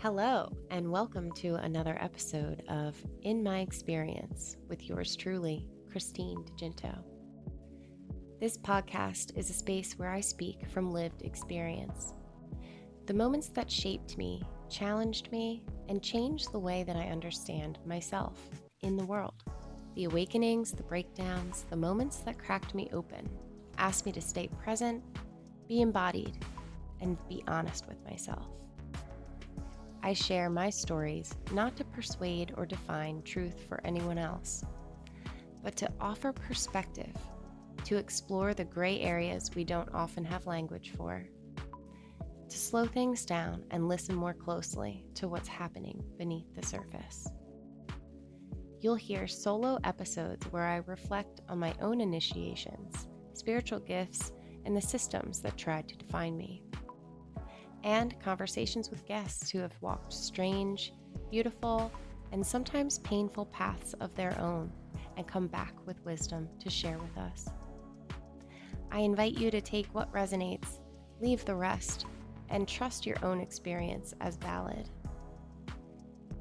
Hello, and welcome to another episode of In My Experience with yours truly, Christine DeGinto. This podcast is a space where I speak from lived experience. The moments that shaped me, challenged me, and changed the way that I understand myself in the world. The awakenings, the breakdowns, the moments that cracked me open, asked me to stay present, be embodied, and be honest with myself. I share my stories not to persuade or define truth for anyone else, but to offer perspective, to explore the gray areas we don't often have language for, to slow things down and listen more closely to what's happening beneath the surface. You'll hear solo episodes where I reflect on my own initiations, spiritual gifts, and the systems that tried to define me. And conversations with guests who have walked strange, beautiful, and sometimes painful paths of their own and come back with wisdom to share with us. I invite you to take what resonates, leave the rest, and trust your own experience as valid.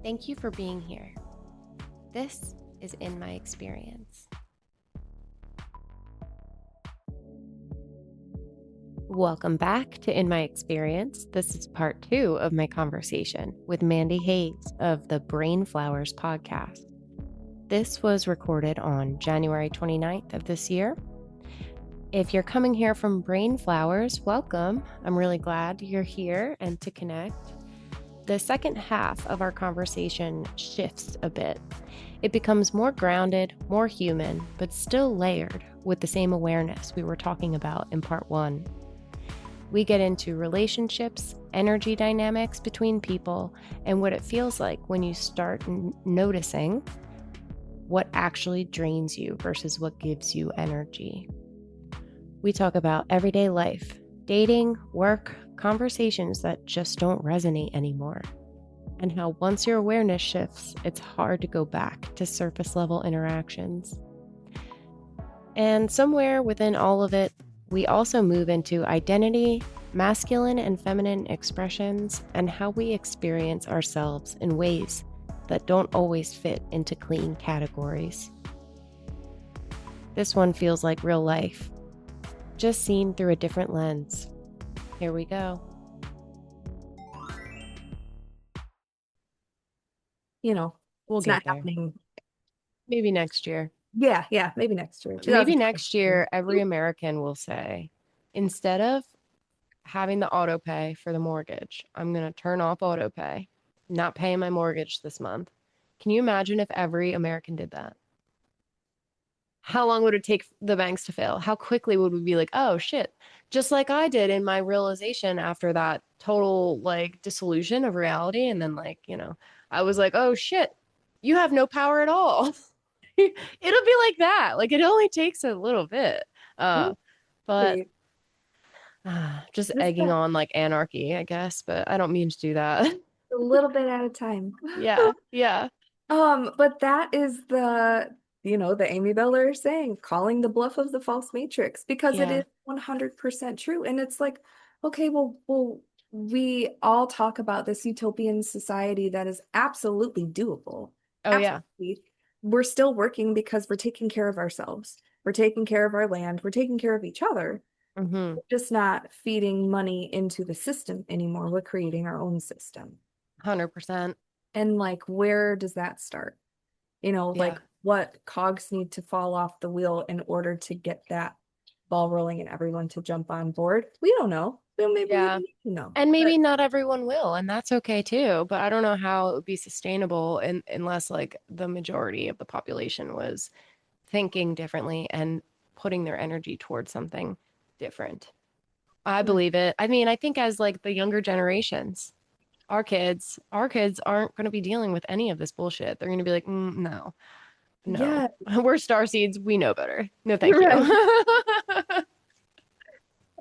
Thank you for being here. This is In My Experience. Welcome back to In My Experience. This is part 2 of my conversation with Mandy Hayes of the Flowerz podcast. This was recorded on January 29th of this year. If you're coming here from Flowerz, welcome. I'm really glad you're here and to connect. The second half of our conversation shifts a bit. It becomes more grounded, more human, but still layered with the same awareness we were talking about in part 1. We get into relationships, energy dynamics between people, and what it feels like when you start noticing what actually drains you versus what gives you energy. We talk about everyday life, dating, work, conversations that just don't resonate anymore, and how once your awareness shifts, it's hard to go back to surface level interactions. And somewhere within all of it, we also move into identity, masculine and feminine expressions, and how we experience ourselves in ways that don't always fit into clean categories. This one feels like real life, just seen through a different lens. Here we go. We'll It's get not there. happening. Maybe next year. Yeah, maybe next year. Maybe next year, every American will say, instead of having the auto pay for the mortgage, I'm going to turn off auto pay, not paying my mortgage this month. Can you imagine if every American did that? How long would it take the banks to fail? How quickly would we be like, oh shit, just like I did in my realization after that total disillusion of reality. And then I was like, oh shit, you have no power at all. It'll be like that. It only takes a little bit. But just egging on anarchy, I guess, but I don't mean to do that. A little bit at a time. Yeah. But that is the Amy Bella saying, calling the bluff of the false matrix, because it is 100% true. And it's like, okay, well, we all talk about this utopian society that is absolutely doable. Oh, yeah. We're still working because we're taking care of ourselves. We're taking care of our land. We're taking care of each other. Mm-hmm. We're just not feeding money into the system anymore. We're creating our own system. 100%. And where does that start? What cogs need to fall off the wheel in order to get that ball rolling and everyone to jump on board? We don't know. Maybe we need to know. And maybe not everyone will, and that's okay too. But I don't know how it would be sustainable unless the majority of the population was thinking differently and putting their energy towards something different. I believe it. I mean, I think as the younger generations, our kids aren't going to be dealing with any of this bullshit. They're going to be like, no, Yeah. we're starseeds. We know better. No, thank you.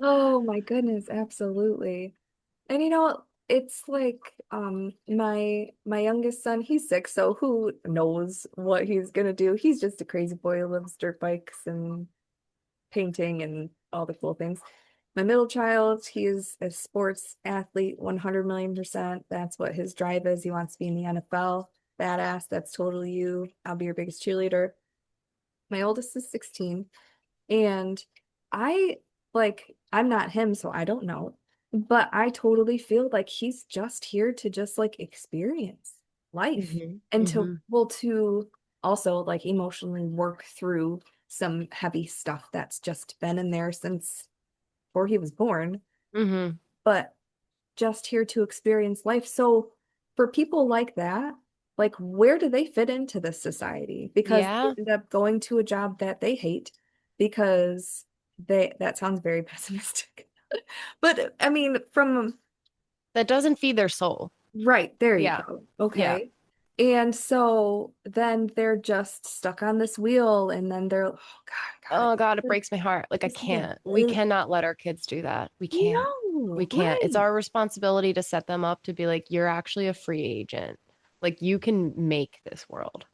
Oh my goodness, absolutely. And it's my youngest son, he's 6, so who knows what he's gonna do? He's just a crazy boy who loves dirt bikes and painting and all the cool things. My middle child, he is a sports athlete, 100 million%. That's what his drive is. He wants to be in the NFL. Badass. That's totally you. I'll be your biggest cheerleader. My oldest is 16. And I I'm not him, so I don't know. But I totally feel like he's just here to just like experience life Hmm. and Hmm. to also like emotionally work through some heavy stuff that's just been in there since before he was born, Hmm. but just here to experience life. So for people like that, like where do they fit into this society? Because they Yeah. end up going to a job that they hate because they that sounds very pessimistic. But I mean, from That doesn't feed their soul. right, there you Yeah. go. Yeah. Okay. And so then they're just stuck on this wheel and then they're oh God, Oh God, it breaks my heart. Like I this is a can't. We cannot let our kids do that. We can't. We no, can't. It's right. our responsibility to set them up to be like, you're actually a free agent. Like you can make this world.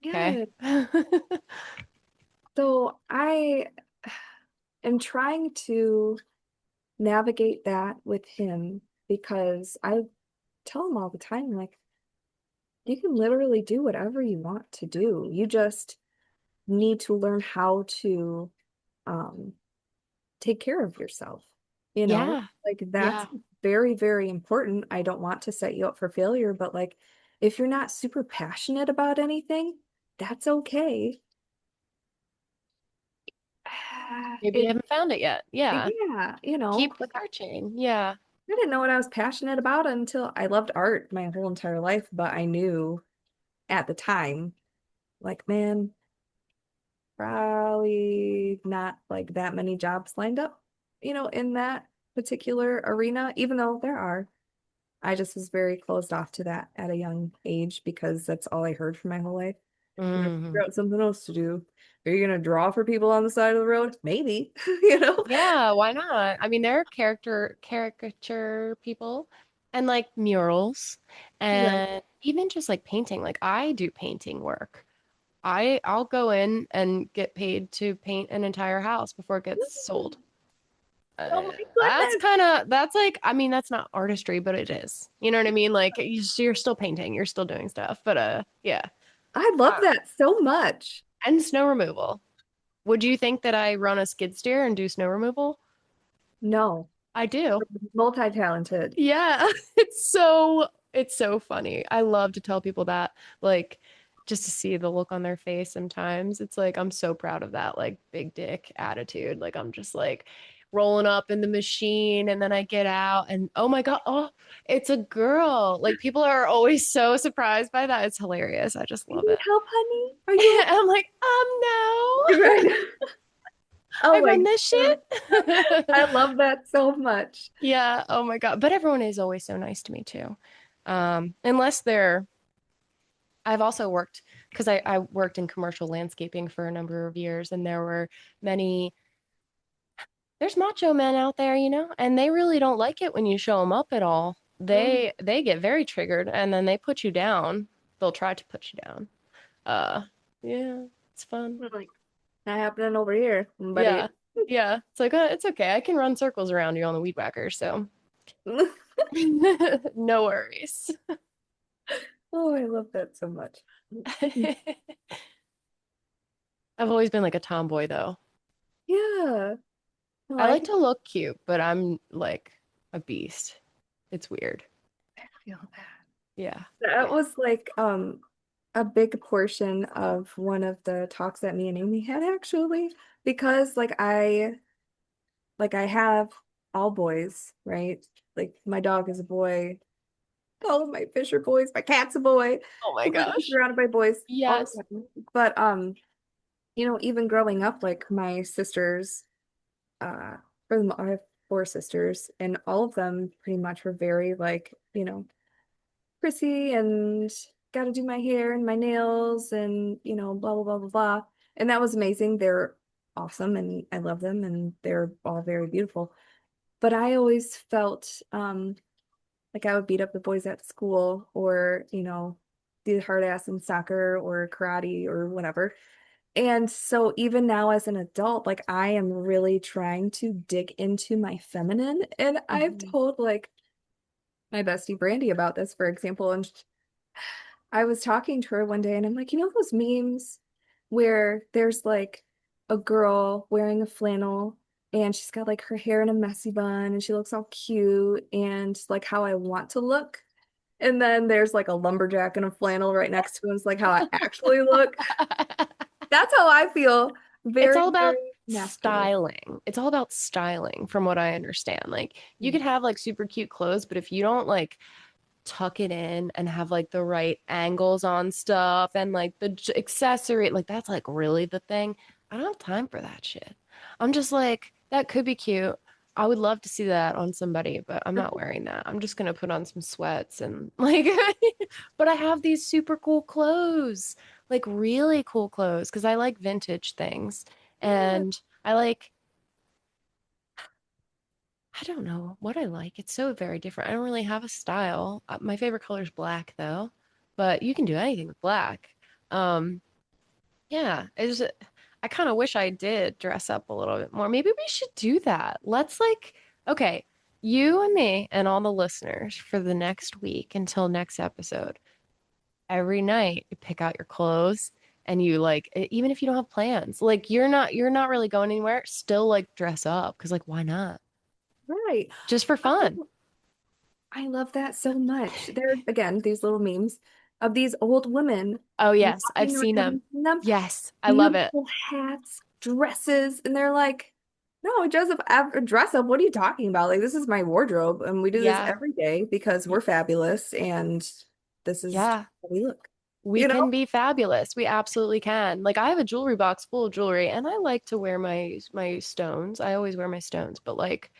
Okay. Yeah. So I am trying to navigate that with him because I tell him all the time, like, you can literally do whatever you want to do. You just need to learn how to um, take care of yourself. You know, Yeah. like that's Yeah. very, very important. I don't want to set you up for failure, but like, if you're not super passionate about anything, that's okay. Maybe you It, haven't found it yet. Yeah. yeah, you know, Keep like searching. Yeah. I didn't know what I was passionate about until I loved art my whole entire life, but I knew at the time, like, man, probably not like that many jobs lined up, in that particular arena, even though there are. I just was very closed off to that at a young age because that's all I heard for my whole life. You gotta Hmm. figure out something else to do. Are you gonna draw for people on the side of the road? Maybe, you know? Yeah, why not? I mean, there are caricature people and like murals Right. and even just like painting. Like I do painting work. I'll go in and get paid to paint an entire house before it gets sold. Oh my goodness. That's like I mean that's not artistry, but it is. You know what I mean? Like you're still painting, you're still doing stuff. But yeah. I love Uh, that so much. and snow removal. Would you think that I run a skid steer and do snow removal? No, I do. multi-talented. Yeah, it's so funny. I love to tell people that, like, just to see the look on their face sometimes. It's like I'm so proud of that, like big dick attitude. Like I'm just like rolling up in the machine and then I get out and oh my God, oh, it's a girl. Like people are always so surprised by that. It's hilarious. I just You love need it. help, honey? Are you I'm like, no. okay? Right. I Oh my run this God. shit. I love that so much. Yeah, oh my God. But everyone is always so nice to me too. Unless they're, I've also worked, because I worked in commercial landscaping for a number of years, and there were many, there's macho men out there, and they really don't like it when you show them up at all. Mm, They get very triggered and then they put you down. They'll try to put you down. Uh, yeah, it's fun. like not happening over here, Yeah. buddy. Yeah. It's like, it's okay. I can run circles around you on the weed whacker, so no worries. Oh, I love that so much. I've always been like a tomboy though. Yeah, no, I I like can to look cute, but I'm like a beast. It's weird. feel that. Yeah. That Yeah. was like a big portion of one of the talks that me and Amy had actually, because like I have all boys, right? Like my dog is a boy, all of my fish are boys, my cat's a boy. Oh my We're just gosh. surrounded by boys all Yes. the time. But even growing up, like my sisters, uh, I have four sisters, and all of them pretty much were very like, prissy and got to do my hair and my nails and blah blah blah blah blah. And that was amazing. They're awesome, and I love them, and they're all very beautiful. But I always felt like I would beat up the boys at school or, do hard ass in soccer or karate or whatever. And so even now as an adult, like I am really trying to dig into my feminine. And I've Mhm. told like my bestie Brandy about this, for example, and I was talking to her one day and I'm like, you know those memes where there's like a girl wearing a flannel and she's got like her hair in a messy bun and she looks all cute and like how I want to look. And then there's like a lumberjack in a flannel right next to him. It's like how I actually look. That's how I feel. It's Very, all about very masculine. styling. It's all about styling, from what I understand. Like, you Mm. could have like super cute clothes, but if you don't like tuck it in and have like the right angles on stuff and like the accessory, like that's like really the thing. I don't have time for that shit. I'm just like, that could be cute. I would love to see that on somebody, but I'm not wearing that. I'm just gonna put on some sweats and like, but I have these super cool clothes, like really cool clothes, because I like vintage things Yeah, and I like, I don't know what I like. It's so very different. I don't really have a style. My favorite color is black, though, but you can do anything with black. Um, yeah, I kind of wish I did dress up a little bit more. Maybe we should do that. Let's like, okay, you and me and all the listeners for the next week until next episode. Every night, you pick out your clothes and you like, even if you don't have plans, like you're not really going anywhere, still like dress up because like why not? right. Just for fun. I love that so much. There, again, these little memes of these old women Oh, yes, I've walking seen them. around in them, Yes, I love it. beautiful hats, dresses, and they're like, no, dress up. What are you talking about? Like, this is my wardrobe, and we do this Yeah, every day because y- we're fabulous, and this is yeah, how we look, we you know? can be fabulous. We absolutely can. Like I have a jewelry box full of jewelry, and I like to wear my stones. I always wear my stones, but like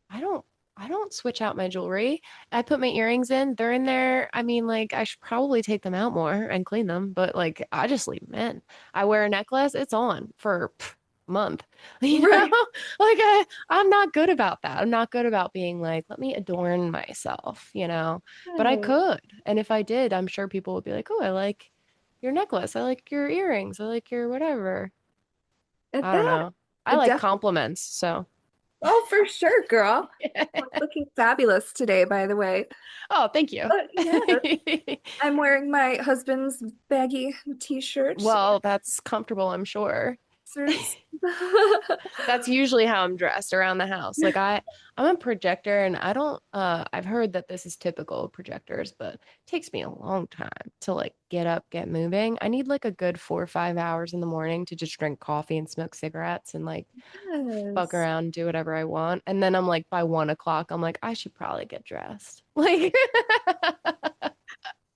I don't I don't switch out my jewelry. I put my earrings in, they're in there. I mean, like I should probably take them out more and clean them, but like I just leave them in. I wear a necklace, it's on for a month. You know? Right. Like I'm not good about that. I'm not good about being like, let me adorn myself, you know? But I Right. could. And if I did, I'm sure people would be like, "Oh, I like your necklace. I like your earrings. I like your whatever." At I don't that, know. I it like definitely, compliments, so oh, for sure, girl. Like, looking fabulous today, by the way. Oh, thank you. Yeah, I'm wearing my husband's baggy t-shirt. Well, that's comfortable, I'm sure. Boxers. That's usually how I'm dressed around the house. Like I'm a projector and I don't I've heard that this is typical of projectors, but it takes me a long time to like get up, get moving. I need like a good 4 or 5 hours in the morning to just drink coffee and smoke cigarettes and like fuck Yes. around, do whatever I want. And then I'm like by 1 o'clock, I'm like, I should probably get dressed. Like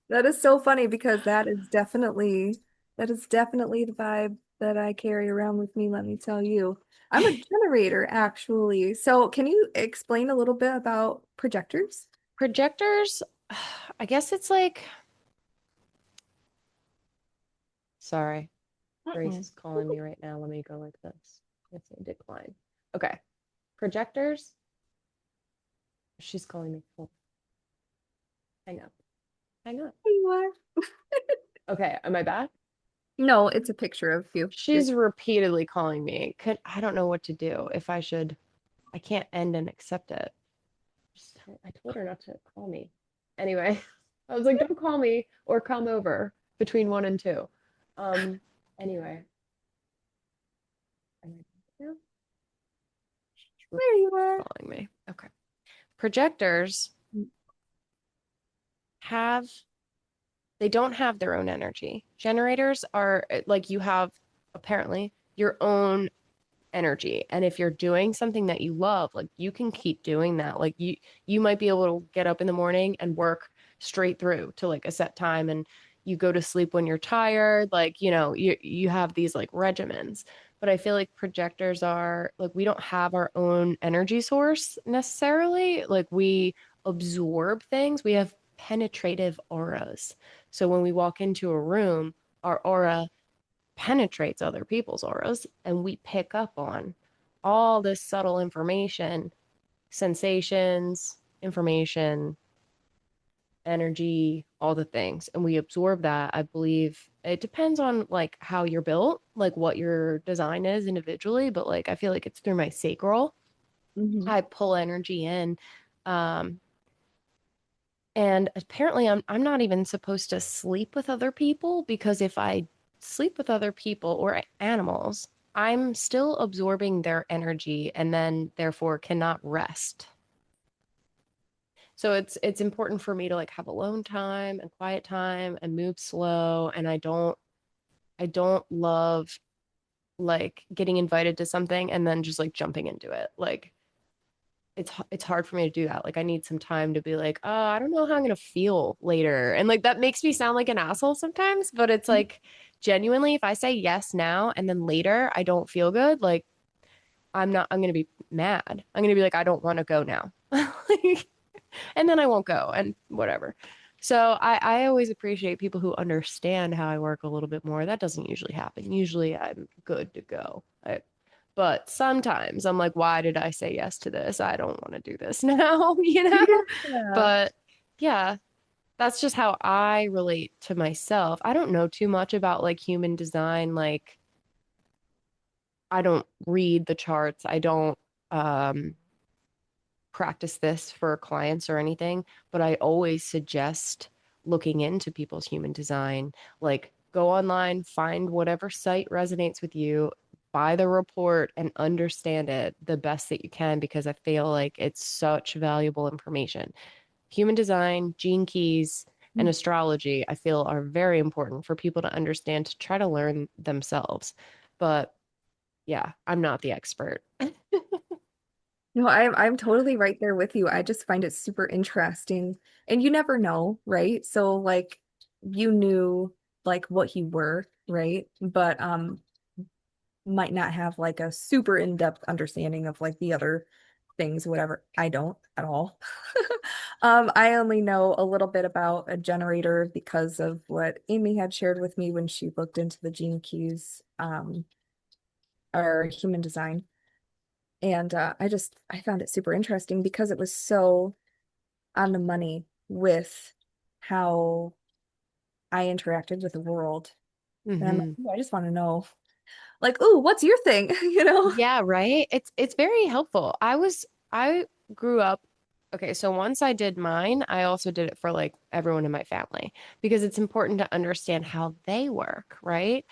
That is so funny because that is definitely the vibe that I carry around with me, let me tell you. I'm a generator, actually. So can you explain a little bit about projectors? projectors, I guess it's like, sorry. Grace Mm-mm. is calling me right now. Let me go like this. Let's say decline. Okay. Projectors. She's calling me. Hold. Hang up. Hang up. There you are. Okay. Am I back? No, it's a picture of you. She's repeatedly calling me. I don't know what to do. If I should, I can't end and accept it. I told her not to call me. Anyway, I was like, don't call me or come over between 1 and 2. Um, anyway. Am I back now? She's There you are. calling me. Okay. Projectors have they don't have their own energy. Generators are like you have apparently your own energy. And if you're doing something that you love, like you can keep doing that. Like you might be able to get up in the morning and work straight through to like a set time and you go to sleep when you're tired. Like, you have these like regimens. But I feel like projectors are like we don't have our own energy source necessarily. Like we absorb things. We have penetrative auras. So when we walk into a room, our aura penetrates other people's auras and we pick up on all this subtle information, sensations, information, energy, all the things. And we absorb that. I believe it depends on like how you're built, like what your design is individually, but like I feel like it's through my sacral. Hmm. I pull energy in. Um, and apparently I'm not even supposed to sleep with other people because if I sleep with other people or animals, I'm still absorbing their energy and then therefore cannot rest. So it's important for me to like have alone time and quiet time and move slow. And I don't love like getting invited to something and then just like jumping into it. Like it's hard for me to do that. Like I need some time to be like, oh, I don't know how I'm gonna feel later. And like that makes me sound like an asshole sometimes, but it's like genuinely if I say yes now and then later I don't feel good, like I'm gonna be mad. I'm gonna be like, I don't want to go now. Like, and then I won't go and whatever. So I always appreciate people who understand how I work a little bit more. That doesn't usually happen. Usually I'm good to go. But sometimes I'm like, why did I say yes to this? I don't want to do this now, you know? Yeah. But yeah, that's just how I relate to myself. I don't know too much about like human design. Like I don't read the charts. I don't um practice this for clients or anything, but I always suggest looking into people's human design. Like, go online, find whatever site resonates with you, buy the report, and understand it the best that you can because I feel like it's such valuable information. Human design, gene keys, and astrology, I feel are very important for people to understand to try to learn themselves. But yeah, I'm not the expert. No, I'm totally right there with you. I just find it super interesting. And you never know, right? So like you knew like what you were, right? But might not have like a super in-depth understanding of like the other things, whatever. I don't at all. I only know a little bit about a generator because of what Amy had shared with me when she looked into the gene keys, or human design. And I found it super interesting because it was so on the money with how I interacted with the world. And I'm like, Hmm. "Ooh, I just want to know, like, ooh, what's your thing?" You know? Yeah, right. It's very helpful. I grew up okay, so once I did mine, I also did it for like everyone in my family because it's important to understand how they work, right?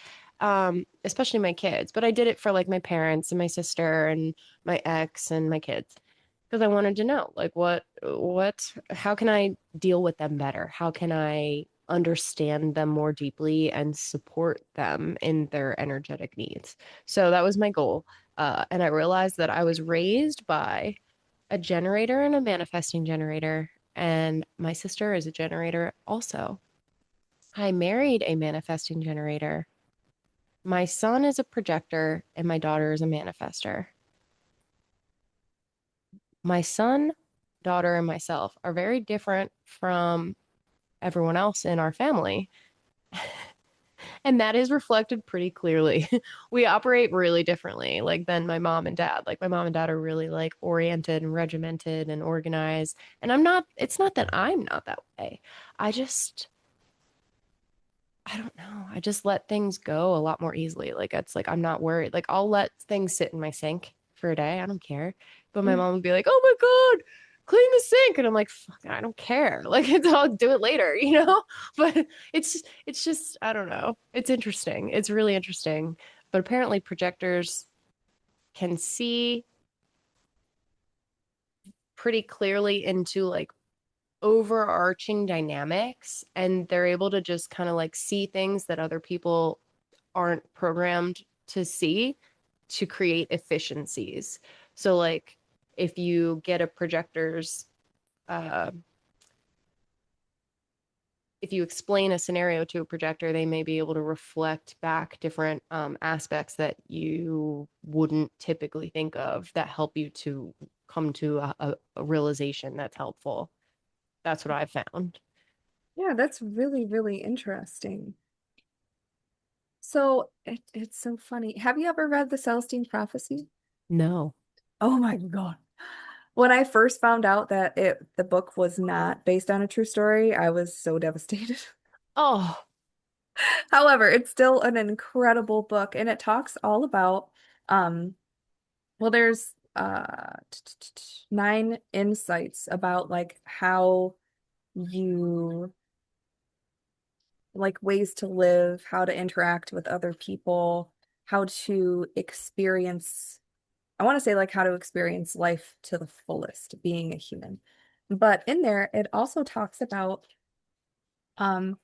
Especially my kids, but I did it for like my parents and my sister and my ex and my kids because I wanted to know like how can I deal with them better? How can I understand them more deeply and support them in their energetic needs? So that was my goal. And I realized that I was raised by a generator and a manifesting generator. And my sister is a generator also. I married a manifesting generator. My son is a projector, and my daughter is a manifester. My son, daughter, and myself are very different from everyone else in our family. And that is reflected pretty clearly. We operate really differently, like than my mom and dad. Like my mom and dad are really like oriented and regimented and organized. And I'm not, it's not that I'm not that way. I just, I don't know. I just let things go a lot more easily. Like it's like I'm not worried. Like I'll let things sit in my sink for a day. I don't care. But my mom would be like, "Oh my God, clean the sink." And I'm like, "Fuck, I don't care." Like I'll do it later, you know? But it's just I don't know. It's interesting. It's really interesting. But apparently projectors can see pretty clearly into like overarching dynamics and they're able to just kind of like see things that other people aren't programmed to see to create efficiencies. So, like, if you get a projector's, uh, if you explain a scenario to a projector, they may be able to reflect back different aspects that you wouldn't typically think of that help you to come to a realization that's helpful. That's what I've found. Yeah, that's really, really interesting. So it's so funny. Have you ever read the Celestine Prophecy? No. Oh my God. When I first found out that the book was not based on a true story, I was so devastated. Oh, However, it's still an incredible book and it talks all about um well there's 9 insights about like how you like ways to live, how to interact with other people, how to experience, I want to say like how to experience life to the fullest, being a human. But in there, it also talks about, um,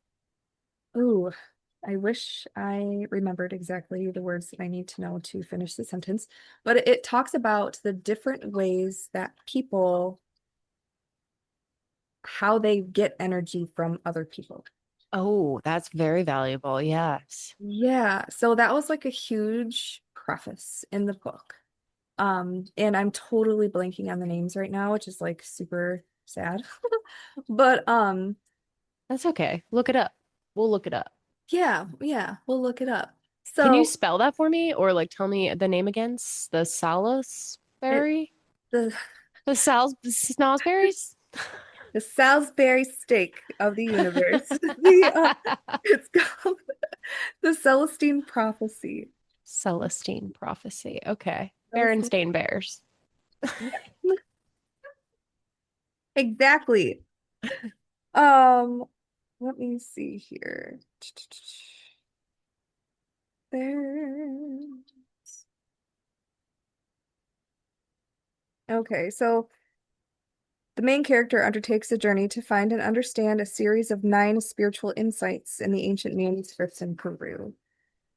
ooh, I wish I remembered exactly the words that I need to know to finish the sentence, but it talks about the different ways that people, how they get energy from other people. oh, that's very valuable. Yes. Yeah, so that was like a huge preface in the book. And I'm totally blanking on the names right now, which is like super sad. But That's okay. Look it up. We'll look it up. yeah, yeah, we'll look it up. Can you So spell that for me or like tell me the name again? The it Salisbury? the The Salisbury's? the Salisbury steak of the universe. The it's called the Celestine Prophecy. Celestine prophecy. Okay. Celestine. Berenstain Bears. Yeah, exactly. Um, let me see here. There. Okay, so the main character undertakes a journey to find and understand a series of 9 spiritual insights in the ancient manuscripts in Peru.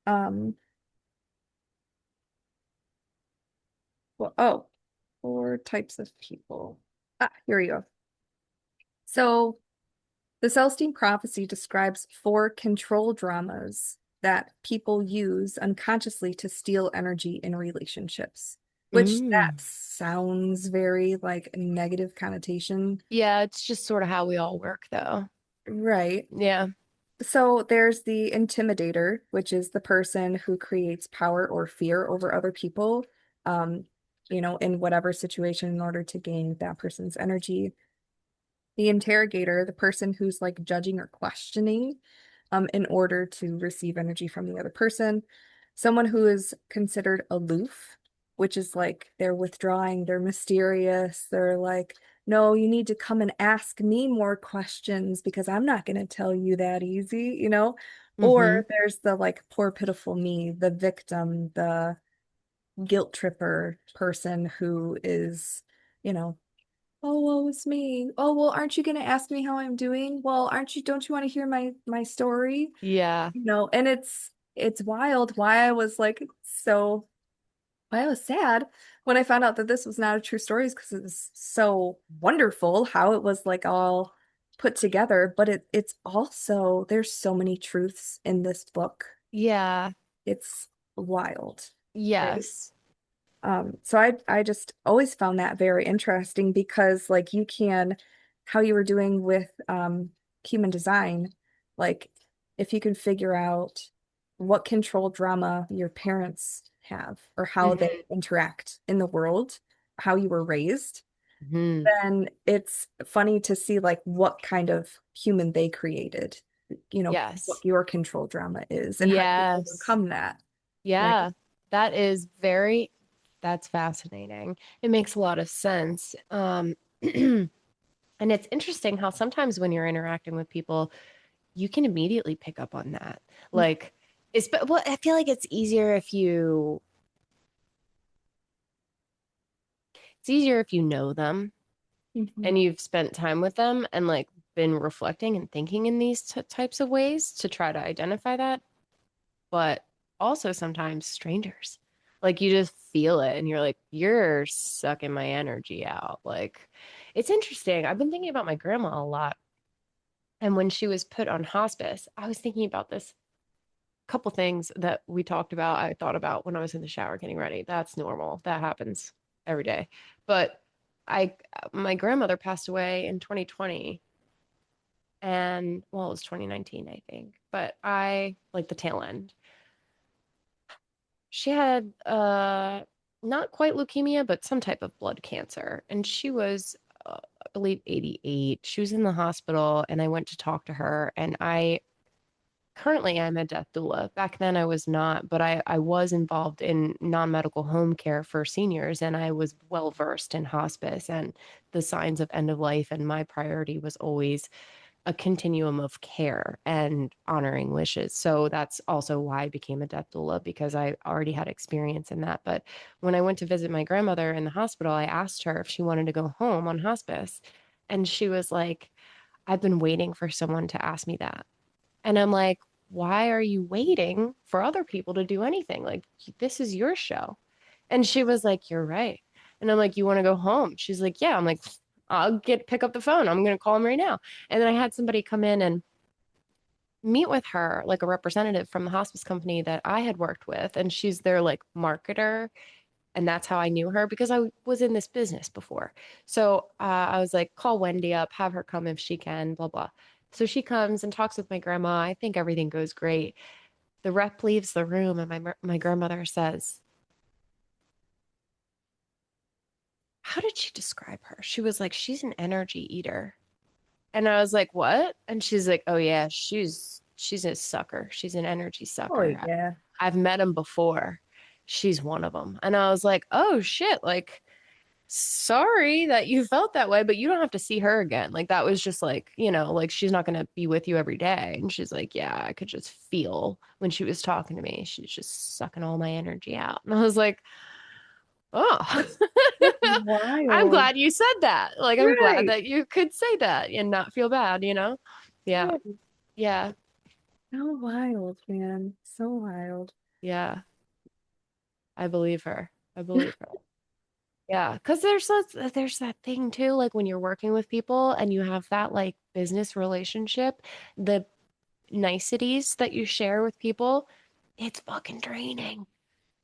Um, well, oh, 4 types of people. Ah, here we go. So the Celestine Prophecy describes 4 control dramas that people use unconsciously to steal energy in relationships, which that Mm. sounds very like negative connotation. Yeah, it's just sort of how we all work, though. Right. Yeah. So there's the intimidator, which is the person who creates power or fear over other people, um, in whatever situation in order to gain that person's energy. The interrogator, the person who's like judging or questioning, in order to receive energy from the other person. Someone who is considered aloof, which is like they're withdrawing, they're mysterious, they're like, no, you need to come and ask me more questions because I'm not going to tell you that easy. Mm-hmm. Or there's the like poor, pitiful me, the victim, the guilt tripper person who is, you know, oh, woe is me. Oh, well, aren't you going to ask me how I'm doing? Well, don't you want to hear my story? Yeah. And it's wild why I was sad when I found out that this was not a true story is because it was so wonderful how it was like all put together, but it's also there's so many truths in this book. Yeah. It's wild. Right? Yes. So I just always found that very interesting because like you can, how you were doing with human design, like if you can figure out what control drama your parents have or how they Mm-hmm. interact in the world, how you were raised, Hmm. then it's funny to see like what kind of human they created, what Yes. your control drama is and how you Yes. overcome that, right? Yeah. That is that's fascinating. It makes a lot of sense. And it's interesting how sometimes when you're interacting with people, you can immediately pick up on that. Like, well, I feel like it's easier if you know them Mhm. and you've spent time with them and like been reflecting and thinking in these types of ways to try to identify that. But also sometimes strangers, like you just feel it and you're like, you're sucking my energy out. Like, it's interesting. I've been thinking about my grandma a lot. And when she was put on hospice, I was thinking about this couple things that we talked about. I thought about when I was in the shower getting ready. That's normal. That happens every day. But I, my grandmother passed away in 2020 and well, it was 2019, I think, but I like the tail end. She had not quite leukemia, but some type of blood cancer. And she was, I believe, 88. She was in the hospital, and I went to talk to her. And I currently I'm a death doula. Back then I was not, but I was involved in non-medical home care for seniors, and I was well versed in hospice and the signs of end of life. And my priority was always a continuum of care and honoring wishes. So that's also why I became a death doula, because I already had experience in that. But when I went to visit my grandmother in the hospital, I asked her if she wanted to go home on hospice. And she was like, I've been waiting for someone to ask me that. And I'm like, why are you waiting for other people to do anything? Like, this is your show. And she was like, you're right. And I'm like, you want to go home? She's like, yeah. I'm like, pick up the phone. I'm going to call him right now. And then I had somebody come in and meet with her, like a representative from the hospice company that I had worked with. And she's their like marketer. And that's how I knew her, because I was in this business before. So I was like, call Wendy up, have her come if she can, blah, blah. So she comes and talks with my grandma. I think everything goes great. The rep leaves the room, and my grandmother says, how did she describe her? She was like, she's an energy eater. And I was like, what? And she's like, oh yeah, she's a sucker. She's an energy Oh sucker. yeah. I've met him before. She's one of them. And I was like, oh shit, like sorry that you felt that way, but you don't have to see her again. Like that was just like, like she's not going to be with you every day. And she's like, yeah, I could just feel when she was talking to me, she's just sucking all my energy out. And I was like, oh, That's I'm wild. glad you said that. Like, I'm glad Right. that you could say that and not feel bad? Yeah. Right. Yeah. So wild, man. So wild. Yeah. I believe her. I believe her. Yeah, because there's that thing too, like when you're working with people and you have that like business relationship, the niceties that you share with people, it's fucking draining,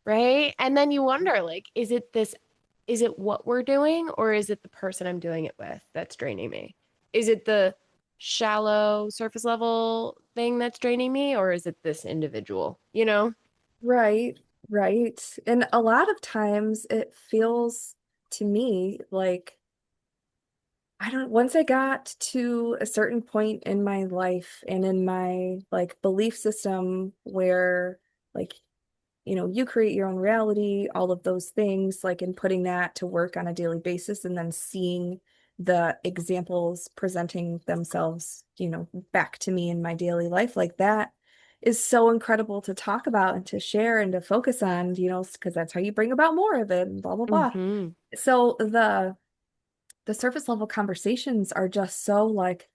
right? And then you wonder, like, is it what we're doing, or is it the person I'm doing it with that's draining me? Is it the shallow surface level thing that's draining me, or is it this individual, you know? Right, right. And a lot of times it feels to me like I don't, once I got to a certain point in my life and in my like belief system where like, you create your own reality, all of those things, like in putting that to work on a daily basis and then seeing the examples presenting themselves, back to me in my daily life, like that is so incredible to talk about and to share and to focus on, because that's how you bring about more of it and blah, blah, blah. Mm-hmm. So the surface level conversations are just so like,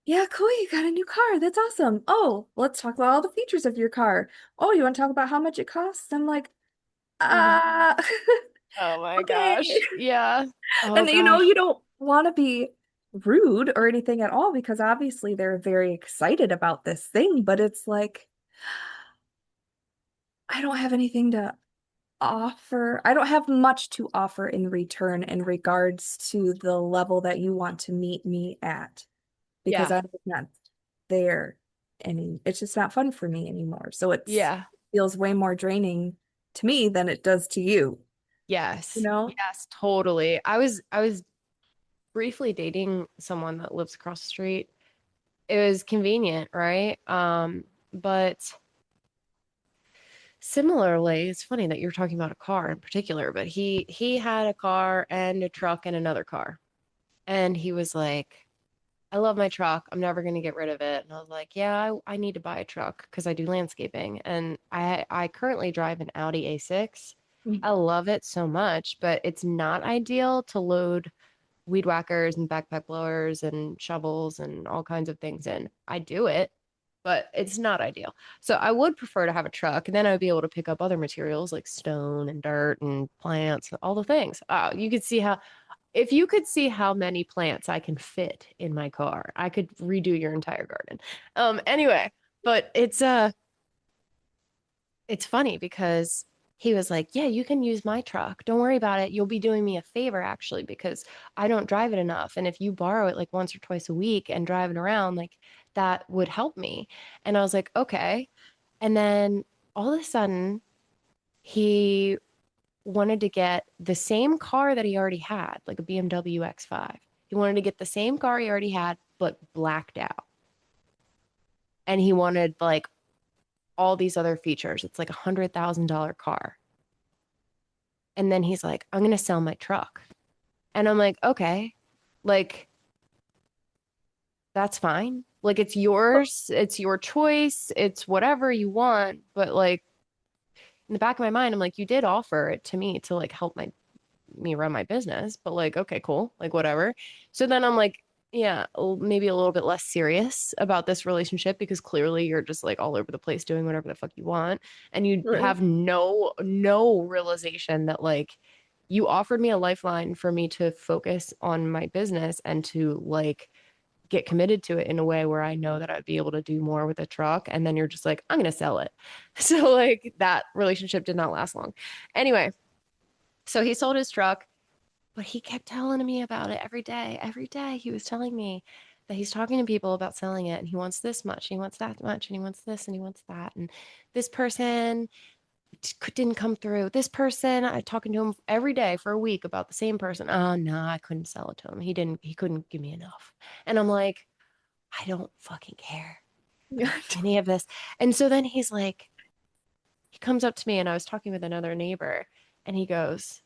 yeah, cool, you got a new car. That's awesome. Oh, let's talk about all the features of your car. Oh, you want to talk about how much it costs? I'm like, Mm. uh, Oh my okay. gosh. Yeah. Oh And you gosh. don't want to be rude or anything at all because obviously they're very excited about this thing, but it's like, I don't have anything to offer. I don't have much to offer in return in regards to the level that you want to meet me at because Yeah. I'm just not there it's just not fun for me anymore. So it Yeah. feels way more draining to me than it does to you, you Yes. know? Yes, totally. I was briefly dating someone that lives across the street. It was convenient, right? But similarly, it's funny that you're talking about a car in particular, but he had a car and a truck and another car. And he was like, I love my truck. I'm never going to get rid of it. And I was like, yeah, I need to buy a truck because I do landscaping. And I currently drive an Audi A6. I love it so much, but it's not ideal to load weed whackers and backpack blowers and shovels and all kinds of things in. I do it, but it's not ideal. So I would prefer to have a truck, and then I would be able to pick up other materials like stone and dirt and plants, all the things. You could see how, if you could see how many plants I can fit in my car, I could redo your entire garden. Anyway, but it's funny because he was like, yeah, you can use my truck. Don't worry about it. You'll be doing me a favor actually, because I don't drive it enough. And if you borrow it like once or twice a week and drive it around, like that would help me. And I was like, okay. And then all of a sudden, he wanted to get the same car that he already had, like a BMW X5. He wanted to get the same car he already had, but blacked out. And he wanted like all these other features. It's like $100,000 car. And then he's like, I'm going to sell my truck. And I'm like, okay, like, that's fine. Like, it's yours, it's your choice, it's whatever you want. But like, in the back of my mind, I'm like, you did offer it to me to like help me run my business, but like, okay, cool, like whatever. So then I'm like, yeah, maybe a little bit less serious about this relationship because clearly you're just like all over the place doing whatever the fuck you want, and you Right. have no realization that like you offered me a lifeline for me to focus on my business and to like get committed to it in a way where I know that I'd be able to do more with a truck. And then you're just like, I'm going to sell it. So, like, that relationship did not last long. Anyway, so he sold his truck, but he kept telling me about it every day. Every day he was telling me that he's talking to people about selling it and he wants this much, and he wants that much, and he wants this and he wants that. And this person didn't come through. This person, I talking to him every day for a week about the same person. Oh no, I couldn't sell it to him. He couldn't give me enough. And I'm like, I don't fucking care Yeah. about any of this. And so then he's like, he comes up to me and I was talking with another neighbor and he goes,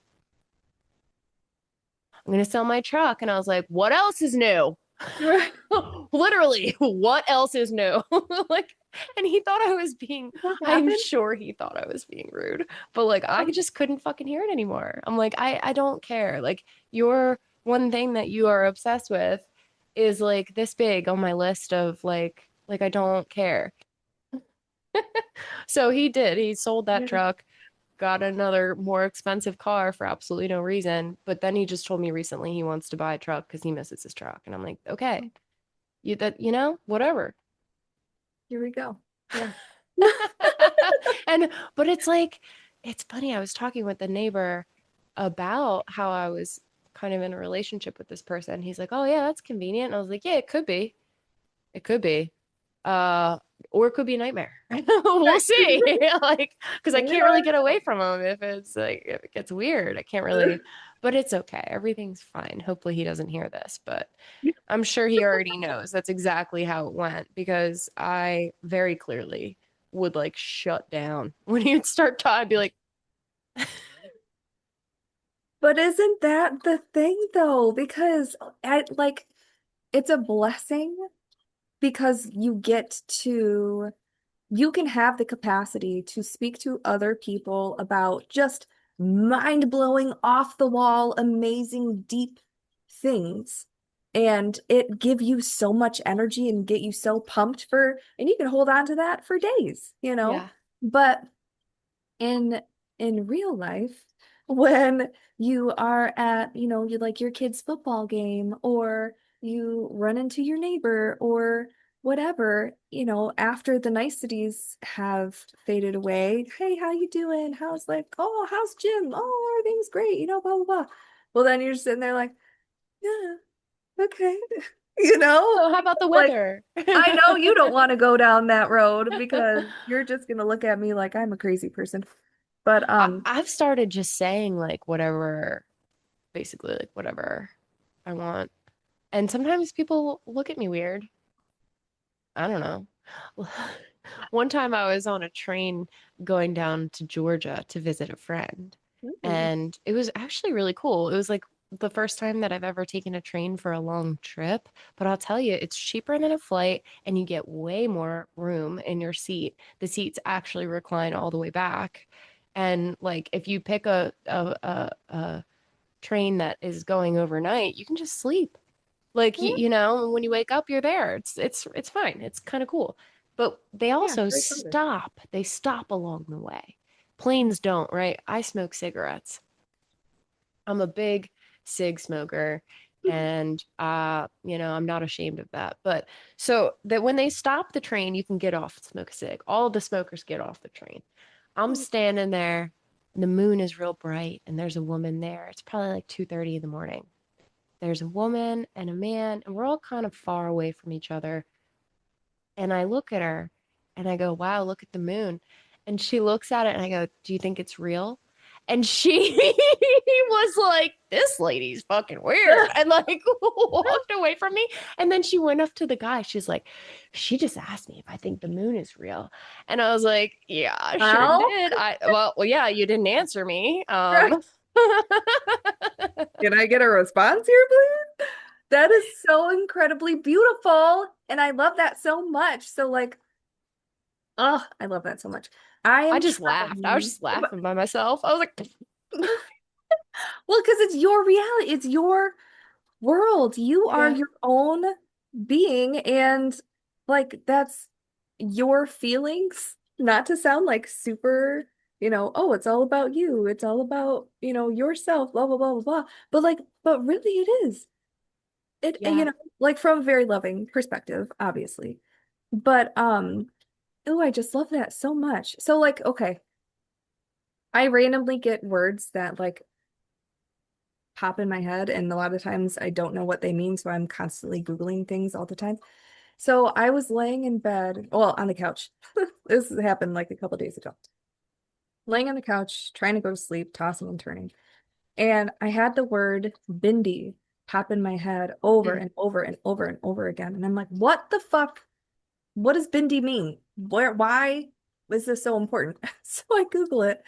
I'm going to sell my truck. And I was like, what else is new? Right. Literally, what else is new? Like, and he thought I was being, What I'm happened? sure he thought I was being rude, but like, I just couldn't fucking hear it anymore. I'm like, I don't care. Like, your one thing that you are obsessed with is like this big on my list of I don't care. So he did. He sold that Yeah. truck, got another more expensive car for absolutely no reason. But then he just told me recently he wants to buy a truck because he misses his truck. And I'm like, okay, whatever. Here we go. Yeah. And but it's like it's funny. I was talking with the neighbor about how I was kind of in a relationship with this person. He's like, "Oh yeah, that's convenient." And I was like, "Yeah, it could be. It could be. Uh, or it could be a nightmare. We'll see." Like, because I can't really Yeah. get away from him if it gets weird. I can't really, but it's okay. Everything's fine. Hopefully he doesn't hear this, but I'm sure he already knows that's exactly how it went because I very clearly would like shut down when he would start talking. I'd be like, But isn't that the thing though? Because like it's a blessing because you can have the capacity to speak to other people about just mind-blowing, off the wall, amazing, deep things. And it give you so much energy and get you so pumped and you can hold on to that for days, you know? yeah, But in real life, when you are at, you like your kid's football game or you run into your neighbor or whatever, after the niceties have faded away, hey, how you doing? How's Jim? Oh, everything's great, blah blah blah. Well, then you're sitting there like, yeah, okay. You know, so how about the like weather? I know you don't want to go down that road because you're just gonna look at me like I'm a crazy person. But I've started just saying like whatever, basically like whatever I want. And sometimes people look at me weird. I don't know. One time I was on a train going down to Georgia to visit a friend, mm, and it was actually really cool. It was like the first time that I've ever taken a train for a long trip, but I'll tell you, it's cheaper than a flight and you get way more room in your seat. The seats actually recline all the way back. And like if you pick a train that is going overnight, you can just sleep. Like yeah, when you wake up, you're there. It's fine. It's kind of cool. But they yeah, also great service. stop. They stop along the way. Planes don't, right? I smoke cigarettes. I'm a big cig smoker and I'm not ashamed of that. But so that when they stop the train, you can get off and smoke a cig. All of the smokers get off the train. I'm standing there, the moon is real bright, and there's a woman there. It's probably like 2:30 in the morning. There's a woman and a man, and we're all kind of far away from each other. And I look at her and I go, wow, look at the moon. And she looks at it and I go, do you think it's real? And she was like, this lady's fucking weird. And like walked away from me. And then she went up to the guy. She's like, she just asked me if I think the moon is real. And I was like, yeah, I sure Well, did. Well, yeah, you didn't answer me. can I get a response here, please? That is so incredibly beautiful. And I love that so much. So, like, oh, I love that so much. I I am just laughed. I was trying. just laughing by myself. I was like, Well, because it's your reality, it's your world. You are yeah, your own being, and like that's your feelings. Not to sound like super, oh, it's all about you. It's all about, yourself, blah, blah, blah, blah, blah. But like, but really it is. yeah, Like from a very loving perspective, obviously. But oh, I just love that so much. So like, okay, I randomly get words that like pop in my head, and a lot of times I don't know what they mean, so I'm constantly Googling things all the time. So I was laying in bed, well, on the couch. This happened like a couple days ago. Laying on the couch, trying to go to sleep, tossing and turning. And I had the word bindi pop in my head over mm, and over and over and over again. And I'm like, what the fuck? What does bindi mean? Why is this so important? So I Google it,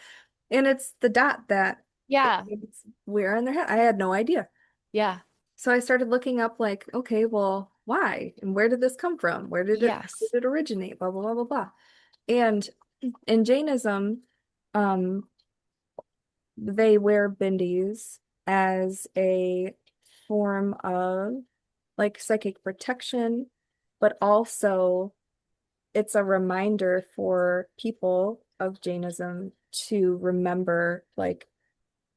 and it's the dot that it yeah, means where on their head. I had no idea. yeah, So I started looking up like, okay, well, why? And where did this come from? How did yes. it originate? Blah, blah, blah, blah, blah. And in Jainism, um, they wear bindis as a form of like psychic protection, but also it's a reminder for people of Jainism to remember like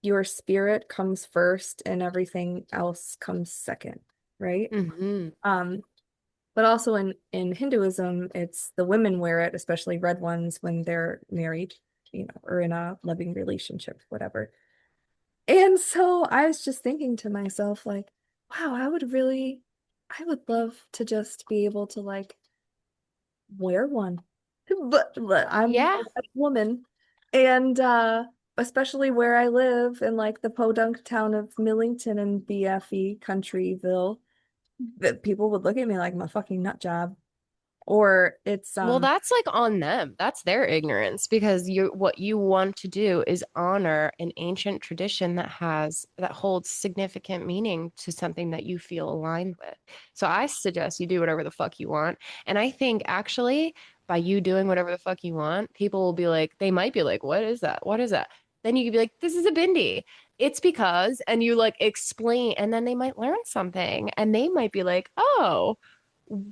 your spirit comes first and everything else comes second, right? Hmm. Um, but also in Hinduism, it's the women wear it, especially red ones when they're married, or in a loving relationship, whatever. And so I was just thinking to myself, like, wow, I would love to just be able to like wear one. But I'm a Yeah. white woman, and especially where I live in like the podunk town of Millington and BFE Countryville, that people would look at me like I'm a fucking nut job. Or it's Well, that's like on them. That's their ignorance because what you want to do is honor an ancient tradition that holds significant meaning to something that you feel aligned with. So I suggest you do whatever the fuck you want. And I think actually by you doing whatever the fuck you want, people will be like, they might be like, what is that? What is that? Then you could be like, this is a bindi. It's because, and you like explain, and then they might learn something and they might be like, oh,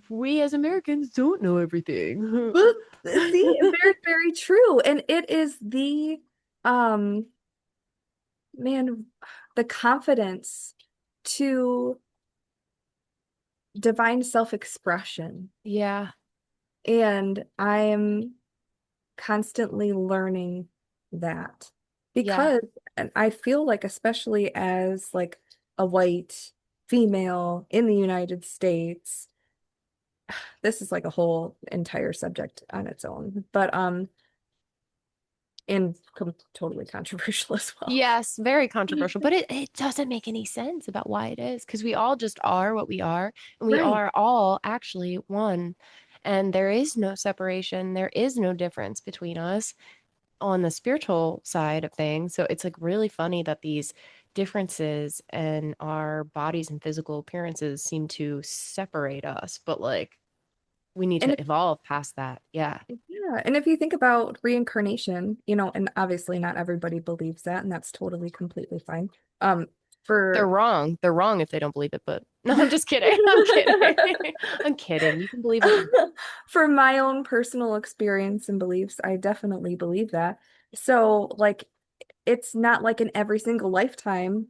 we as Americans don't know everything. Well, see, very, very true. And it is um man, the confidence to divine self-expression. Yeah, And I am constantly learning that yeah, because, and I feel like, especially as like a white female in the United States, this is like a whole entire subject on its own, but and totally controversial as well. yes, very controversial, but it doesn't make any sense about why it is because we all just are what we are, and we Right. are all actually one. And there is no separation, there is no difference between us on the spiritual side of things. So it's like really funny that these differences in our bodies and physical appearances seem to separate us, but like we need And to evolve past that. Yeah. yeah, and if you think about reincarnation, and obviously not everybody believes that, and that's totally completely fine. They're For wrong. They're wrong if they don't believe it, but no, I'm just kidding. I'm kidding. I'm kidding. You can believe what you want. for my own personal experience and beliefs, I definitely believe that. So, like, it's not like in every single lifetime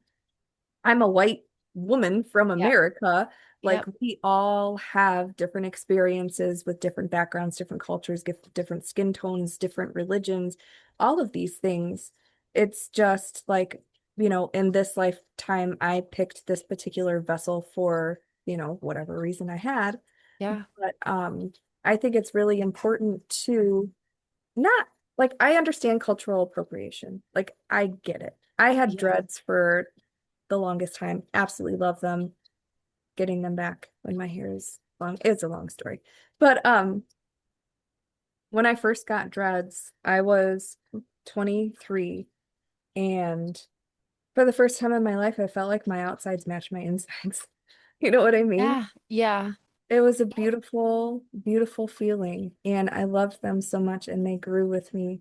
I'm a white woman from Yep. America. Like Yep. we all have different experiences with different backgrounds, different cultures, different skin tones, different religions, all of these things. It's just like, in this lifetime, I picked this particular vessel for, whatever reason I had. Yeah. But I think it's really important to not like I understand cultural appropriation. Like I get it. I had Yeah. dreads for the longest time. Absolutely love them. Getting them back when my hair is long. It's a long story. But when I first got dreads, I was 23, and for the first time in my life, I felt like my outsides matched my insides. You know what I mean? Yeah. Yeah. It was a beautiful, beautiful feeling, and I loved them so much, and they grew with me.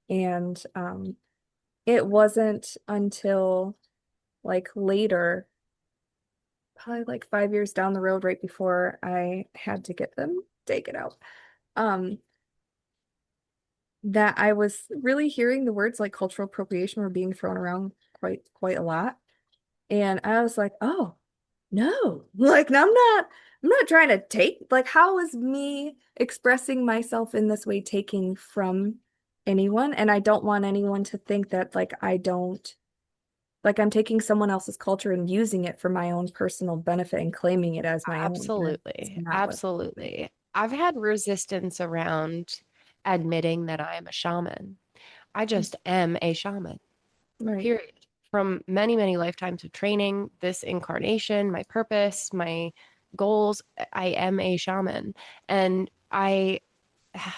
And it wasn't until like later, probably like 5 years down the road, right before I had to get them taken out, um, that I was really hearing the words like cultural appropriation were being thrown around quite a lot. And I was like, oh, no, like I'm not trying to take, like, how is me expressing myself in this way taking from anyone? And I don't want anyone to think that like I don't, like I'm taking someone else's culture and using it for my own personal benefit and claiming it as my own. And that's Absolutely. not what I'm doing. Absolutely. I've had resistance around admitting that I am a shaman. I just am a shaman, Right. period. From many, many lifetimes of training, this incarnation, my purpose, my goals, I am a shaman. And I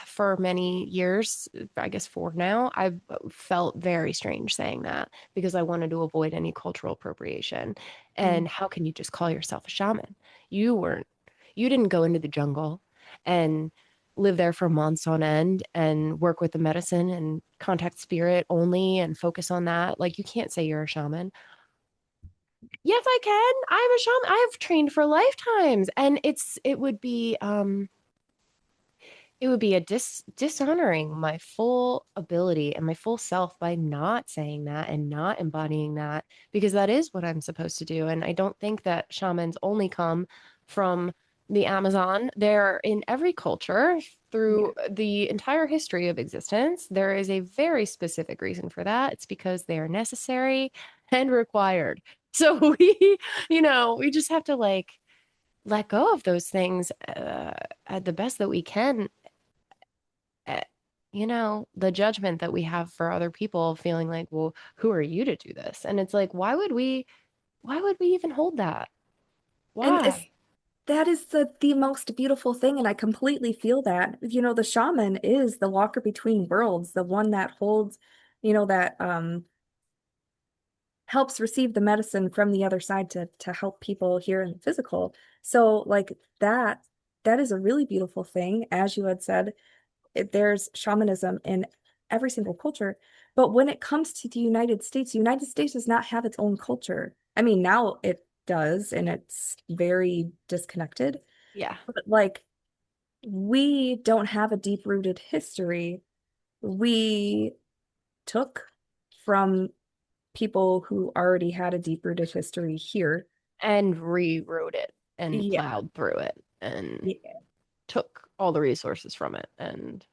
for many years, I guess 4 now, I've felt very strange saying that because I wanted to avoid any cultural appropriation. Mm. And how can you just call yourself a shaman? You weren't, you didn't go into the jungle and live there for months on end and work with the medicine and contact spirit only and focus on that. Like, you can't say you're a shaman. Yes, I can. I'm a shaman. I've trained for lifetimes. And it would be a dishonoring my full ability and my full self by not saying that and not embodying that, because that is what I'm supposed to do. And I don't think that shamans only come from the Amazon. They're in every culture Yeah. through the entire history of existence. There is a very specific reason for that. It's because they are necessary and required. So we just have to like let go of those things at the best that we can, uh, the judgment that we have for other people, feeling like, well, who are you to do this? And it's like, why would we even hold that? And it's Why? that is the most beautiful thing, and I completely feel that. The shaman is the walker between worlds, the one that holds, that helps receive the medicine from the other side to help people here in the physical. So like that is a really beautiful thing. As you had said, there's shamanism in every single culture. But when it comes to the United States does not have its own culture. I mean, now it does, and it's very disconnected. Yeah. But like we don't have a deep-rooted history. We took from people who already had a deep-rooted history here. And rewrote it and Yeah. plowed through it and Yeah. took all the resources from it and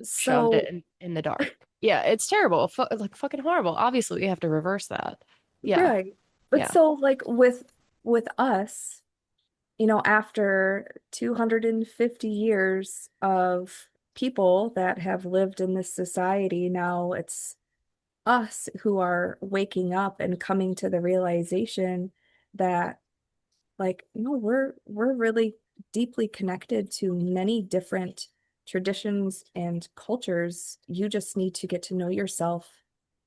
shoved it So, in the dark. Yeah, it's terrible. Like fucking horrible. Obviously, we have to reverse that. Yeah. right. But Yeah. so like with us, after 250 years of people that have lived in this society, now it's us who are waking up and coming to the realization that like we're really deeply connected to many different traditions and cultures. You just need to get to know yourself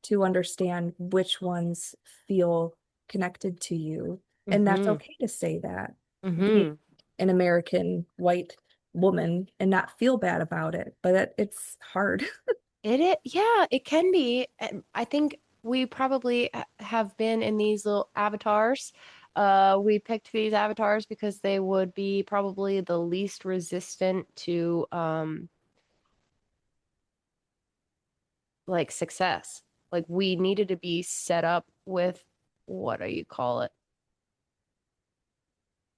to understand which ones feel connected to you, and that's Mm-hmm. okay to say that, being Mm-hmm. an American white woman and not feel bad about it, but it's hard. Yeah, it can be. And I think we probably have been in these little avatars. We picked these avatars because they would be probably the least resistant to like success. Like, we needed to be set up with, what do you call it?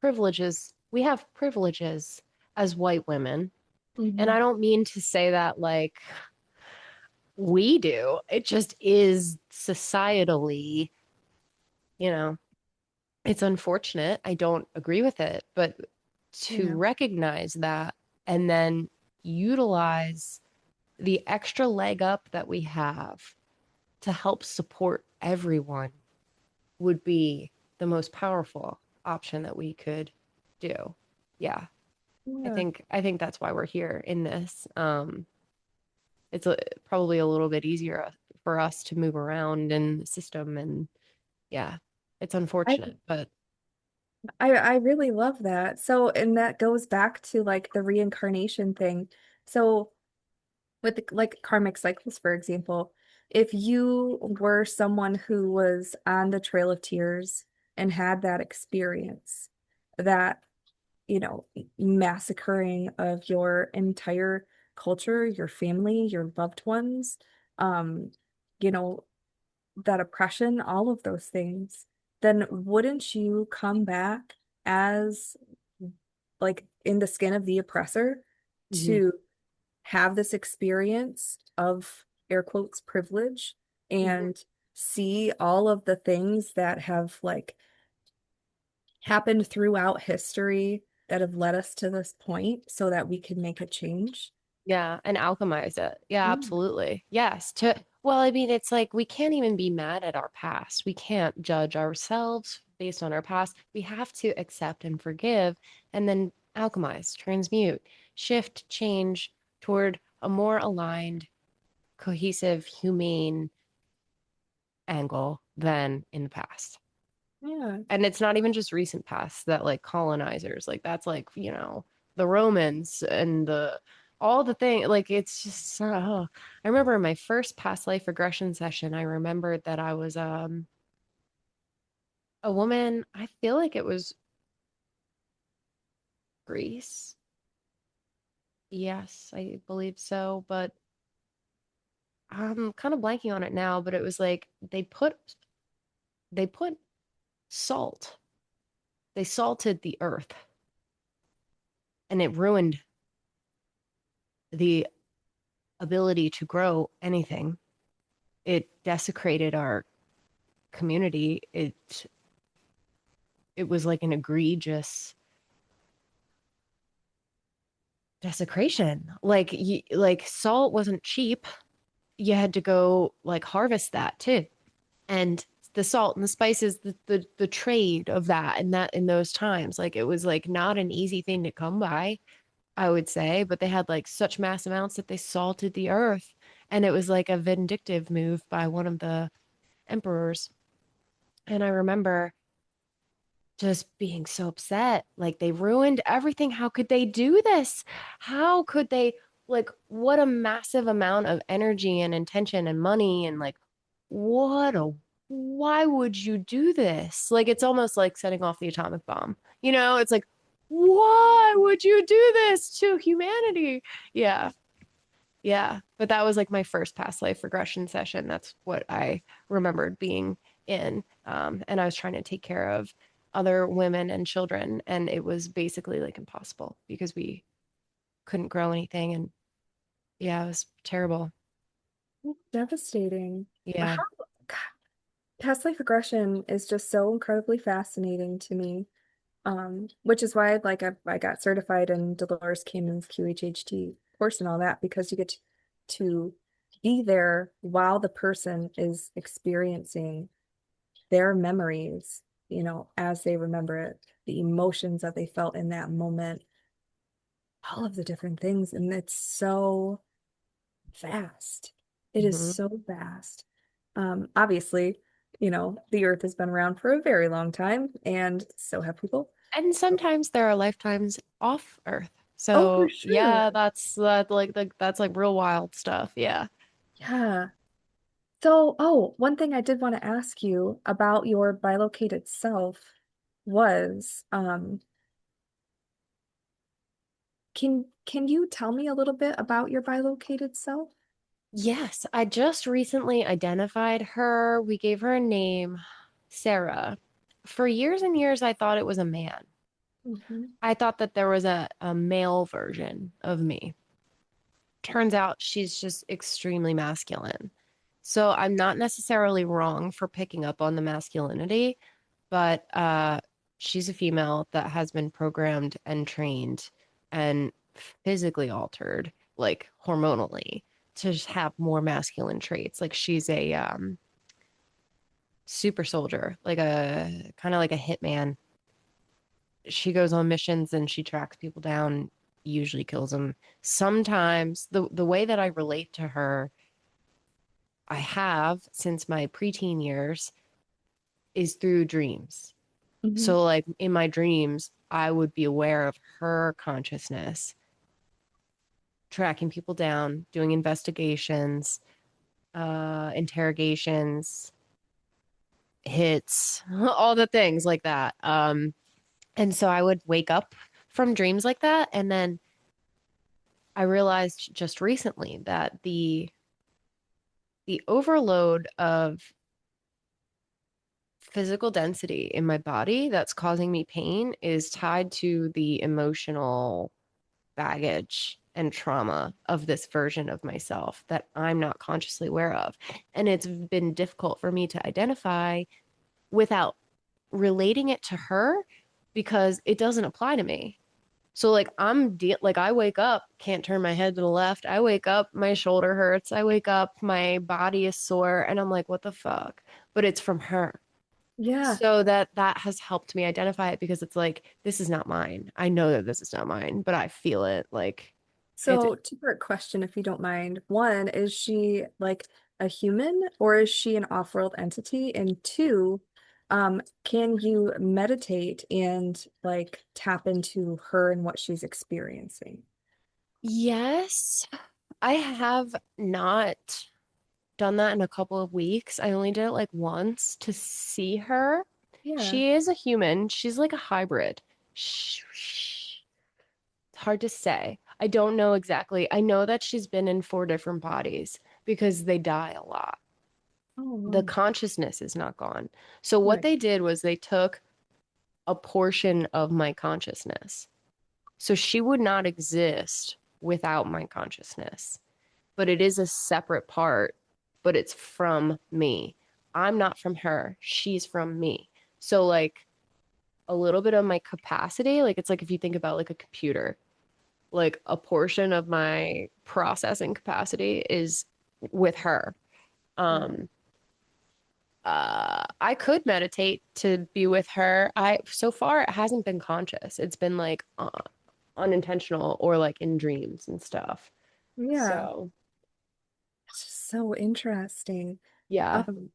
Privileges. We have privileges as white women. And I Mhm. don't mean to say that like we do. It just is societally, you know. It's unfortunate. I don't agree with it, but to Yeah. recognize that and then utilize the extra leg up that we have to help support everyone would be the most powerful option that we could do. Yeah. Yeah. I think that's why we're here in this. It's probably a little bit easier for us to move around in the system, and yeah, it's I unfortunate, but I really love that. So, and that goes back to like the reincarnation thing. So, with like karmic cycles, for example, if you were someone who was on the Trail of Tears and had that experience, that, you know, massacring of your entire culture, your family, your loved ones, um, you know, that oppression, all of those things, then wouldn't you come back as like in the skin of the oppressor mhm. to have this experience of air quotes privilege and see all of the things that have like happened throughout history that have led us to this point so that we can make a change? Yeah, and alchemize it. Yeah, Mm. absolutely. Yes. Well, I mean, it's like we can't even be mad at our past. We can't judge ourselves based on our past. We have to accept and forgive and then alchemize, transmute, shift, change toward a more aligned, cohesive, humane angle than in the past. Yeah. And it's not even just recent past that like colonizers, like that's like, the Romans and the all the thing like it's just I remember in my first past life regression session, I remembered that I was a woman, I feel like it was Greece. Yes, I believe so, but I'm kind of blanking on it now, but it was like they put salt. They salted the earth and it ruined the ability to grow anything. It desecrated our community. It was like an egregious desecration. Like salt wasn't cheap. You had to go like harvest that too. And the salt and the spices, the trade of that and that in those times, like it was like not an easy thing to come by, I would say, but they had like such mass amounts that they salted the earth. And it was like a vindictive move by one of the emperors. And I remember just being so upset. Like they ruined everything. How could they do this? How could they, like, what a massive amount of energy and intention and money and like, what a, why would you do this? Like, it's almost like setting off the atomic bomb. It's like, why would you do this to humanity? Yeah. Yeah, but that was like my first past life regression session. That's what I remembered being in. And I was trying to take care of other women and children, and it was basically like impossible because we couldn't grow anything. And yeah, it was terrible. Devastating. Yeah. How, God, past life regression is just so incredibly fascinating to me. Which is why like I got certified in Dolores Cannon's QHHT course and all that because you get to be there while the person is experiencing their memories, as they remember it, the emotions that they felt in that moment, all of the different things. And it's so vast. It is Hmm. so vast. Obviously, the earth has been around for a very long time, and so have people. And sometimes there are lifetimes off Earth. Oh, for So sure. yeah, that's like real wild stuff. Yeah. Yeah. So, oh, one thing I did want to ask you about your bilocated self was, can you tell me a little bit about your bilocated self? Yes, I just recently identified her. We gave her a name, Sarah. For years and years, I thought it was a man. Hmm. I thought that there was a male version of me. Turns out she's just extremely masculine. So I'm not necessarily wrong for picking up on the masculinity, but she's a female that has been programmed and trained and physically altered, like hormonally, to have more masculine traits. Like she's a super soldier, like a kind of like a hitman. She goes on missions and she tracks people down, usually kills them. Sometimes the way that I relate to her, I have since my preteen years, is through dreams. Hmm. So like in my dreams, I would be aware of her consciousness, tracking people down, doing investigations, interrogations, hits, all the things like that. And so I would wake up from dreams like that. And then I realized just recently that the overload of physical density in my body that's causing me pain is tied to the emotional baggage and trauma of this version of myself that I'm not consciously aware of. And it's been difficult for me to identify without relating it to her because it doesn't apply to me. So like like I wake up, can't turn my head to the left. I wake up, my shoulder hurts. I wake up, my body is sore, and I'm like, what the fuck? But it's from her. Yeah. So that has helped me identify it because it's like this is not mine. I know that this is not mine, but I feel it like it's So, two-part question, if you don't mind. One, is she like a human or is she an off-world entity? And two, can you meditate and like tap into her and what she's experiencing? yes. I have not done that in a couple of weeks. I only did it like once to see her. Yeah. She is a human. She's like a hybrid. It's hard to say. I don't know exactly. I know that she's been in four different bodies because they die a lot. Oh, The wow. consciousness is not gone. So what Right. they did was they took a portion of my consciousness. So she would not exist without my consciousness, but it is a separate part, but it's from me. I'm not from her. She's from me. So, like, a little bit of my capacity, like, it's like if you think about like a computer, like a portion of my processing capacity is with her. Right. Um, I could meditate to be with her. I so far it hasn't been conscious. It's been like unintentional or like in dreams and stuff. Yeah. So, It's just so interesting. yeah. Um,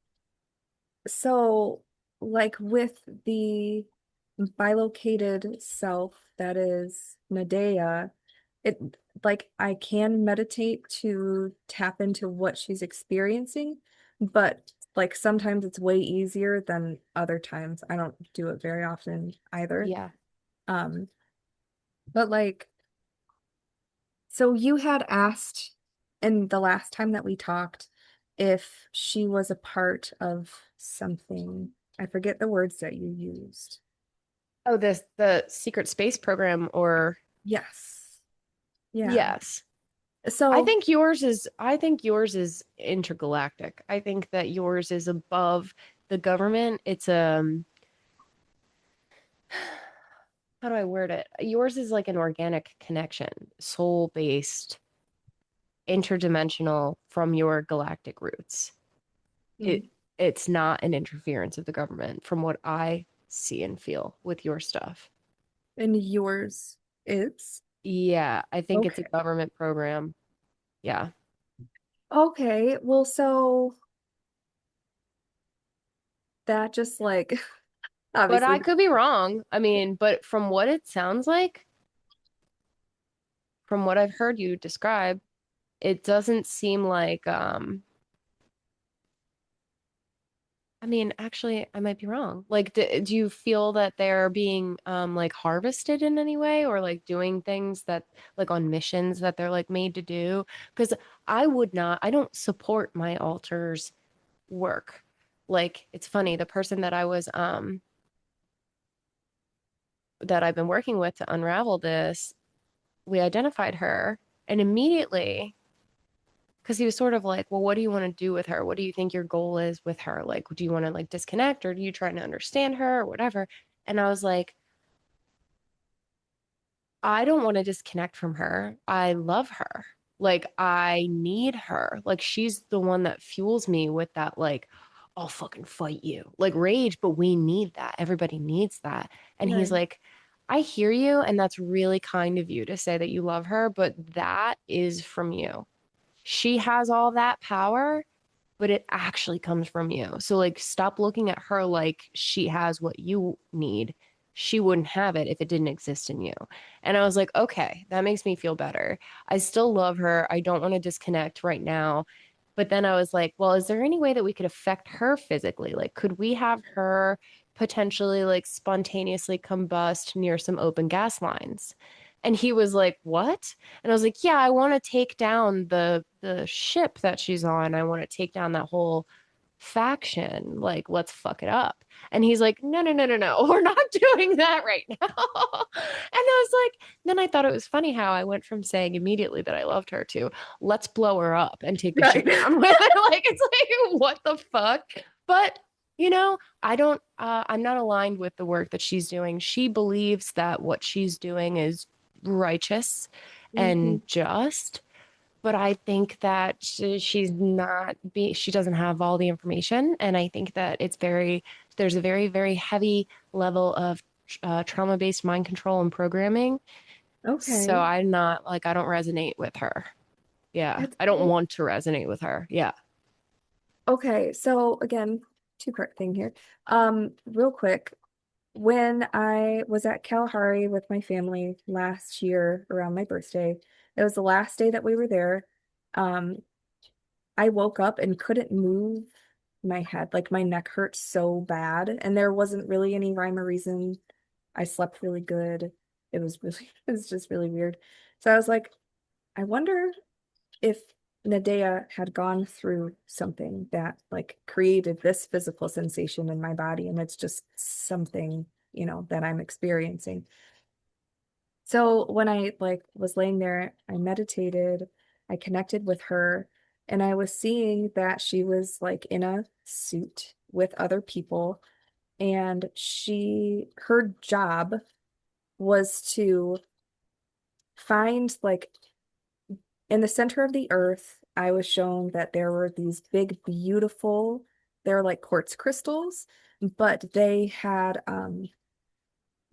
so like with the bilocated self that is Nadea, it like I can meditate to tap into what she's experiencing, but like sometimes it's way easier than other times. I don't do it very often either. Yeah. Um, but like so you had asked in the last time that we talked if she was a part of something. I forget the words that you used. Oh, this the secret space program or Yes. Yeah. yes. So, I think yours is intergalactic. I think that yours is above the government. It's how do I word it? Yours is like an organic connection, soul-based, interdimensional from your galactic roots. It mm, it's not an interference of the government from what I see and feel with your stuff. and yours is? Yeah, I think it's a Okay. government program. Yeah. Okay. Well, so that just like But I obviously, could be wrong. I mean, but from what it sounds like, from what I've heard you describe, it doesn't seem like I mean, actually, I might be wrong. Like, do you feel that they're being like harvested in any way or like doing things that like on missions that they're like made to do? Because I don't support my altar's work. Like, it's funny, the person that I was that I've been working with to unravel this, we identified her and immediately because he was sort of like, well, what do you want to do with her? What do you think your goal is with her? Like, do you want to like disconnect or do you trying to understand her or whatever? And I was like, I don't want to disconnect from her. I love her. Like I need her. Like she's the one that fuels me with that like I'll fucking fight you. Like rage, but we need that. Everybody needs that. And he's Right. like, I hear you and that's really kind of you to say that you love her, but that is from you. She has all that power, but it actually comes from you. So like stop looking at her like she has what you need. She wouldn't have it if it didn't exist in you. And I was like, okay, that makes me feel better. I still love her. I don't want to disconnect right now. But then I was like, well, is there any way that we could affect her physically? Like, could we have her potentially like spontaneously combust near some open gas lines? And he was like, "What?" And I was like, "Yeah, I want to take down the ship that she's on. I want to take down that whole faction. Like, let's fuck it up." And he's like, "No, no, no, no, no. We're not doing that right now." And I was like, then I thought it was funny how I went from saying immediately that I loved her to let's blow her up and take the ship Right. down with it. Like, it's like, what the fuck? But I'm not aligned with the work that she's doing. She believes that what she's doing is righteous Mhm. and just, but I think that she doesn't have all the information. And I think that there's a very, very heavy level of trauma-based mind control and programming. So Okay. I'm not like, I don't resonate with her. Yeah. That's I don't cool. want to resonate with her. Yeah. Okay, so again, two-part thing here. Real quick, when I was at Kalahari with my family last year around my birthday, it was the last day that we were there. Um, I woke up and couldn't move my head. Like my neck hurt so bad, and there wasn't really any rhyme or reason. I slept really good. It was really, it was just really weird. So I was like, I wonder if Nadea had gone through something that like created this physical sensation in my body, and it's just something, that I'm experiencing. So when I like was laying there, I meditated, I connected with her, and I was seeing that she was like in a suit with other people, and her job was to find like in the center of the earth. I was shown that there were these big, beautiful, they're like quartz crystals, but they had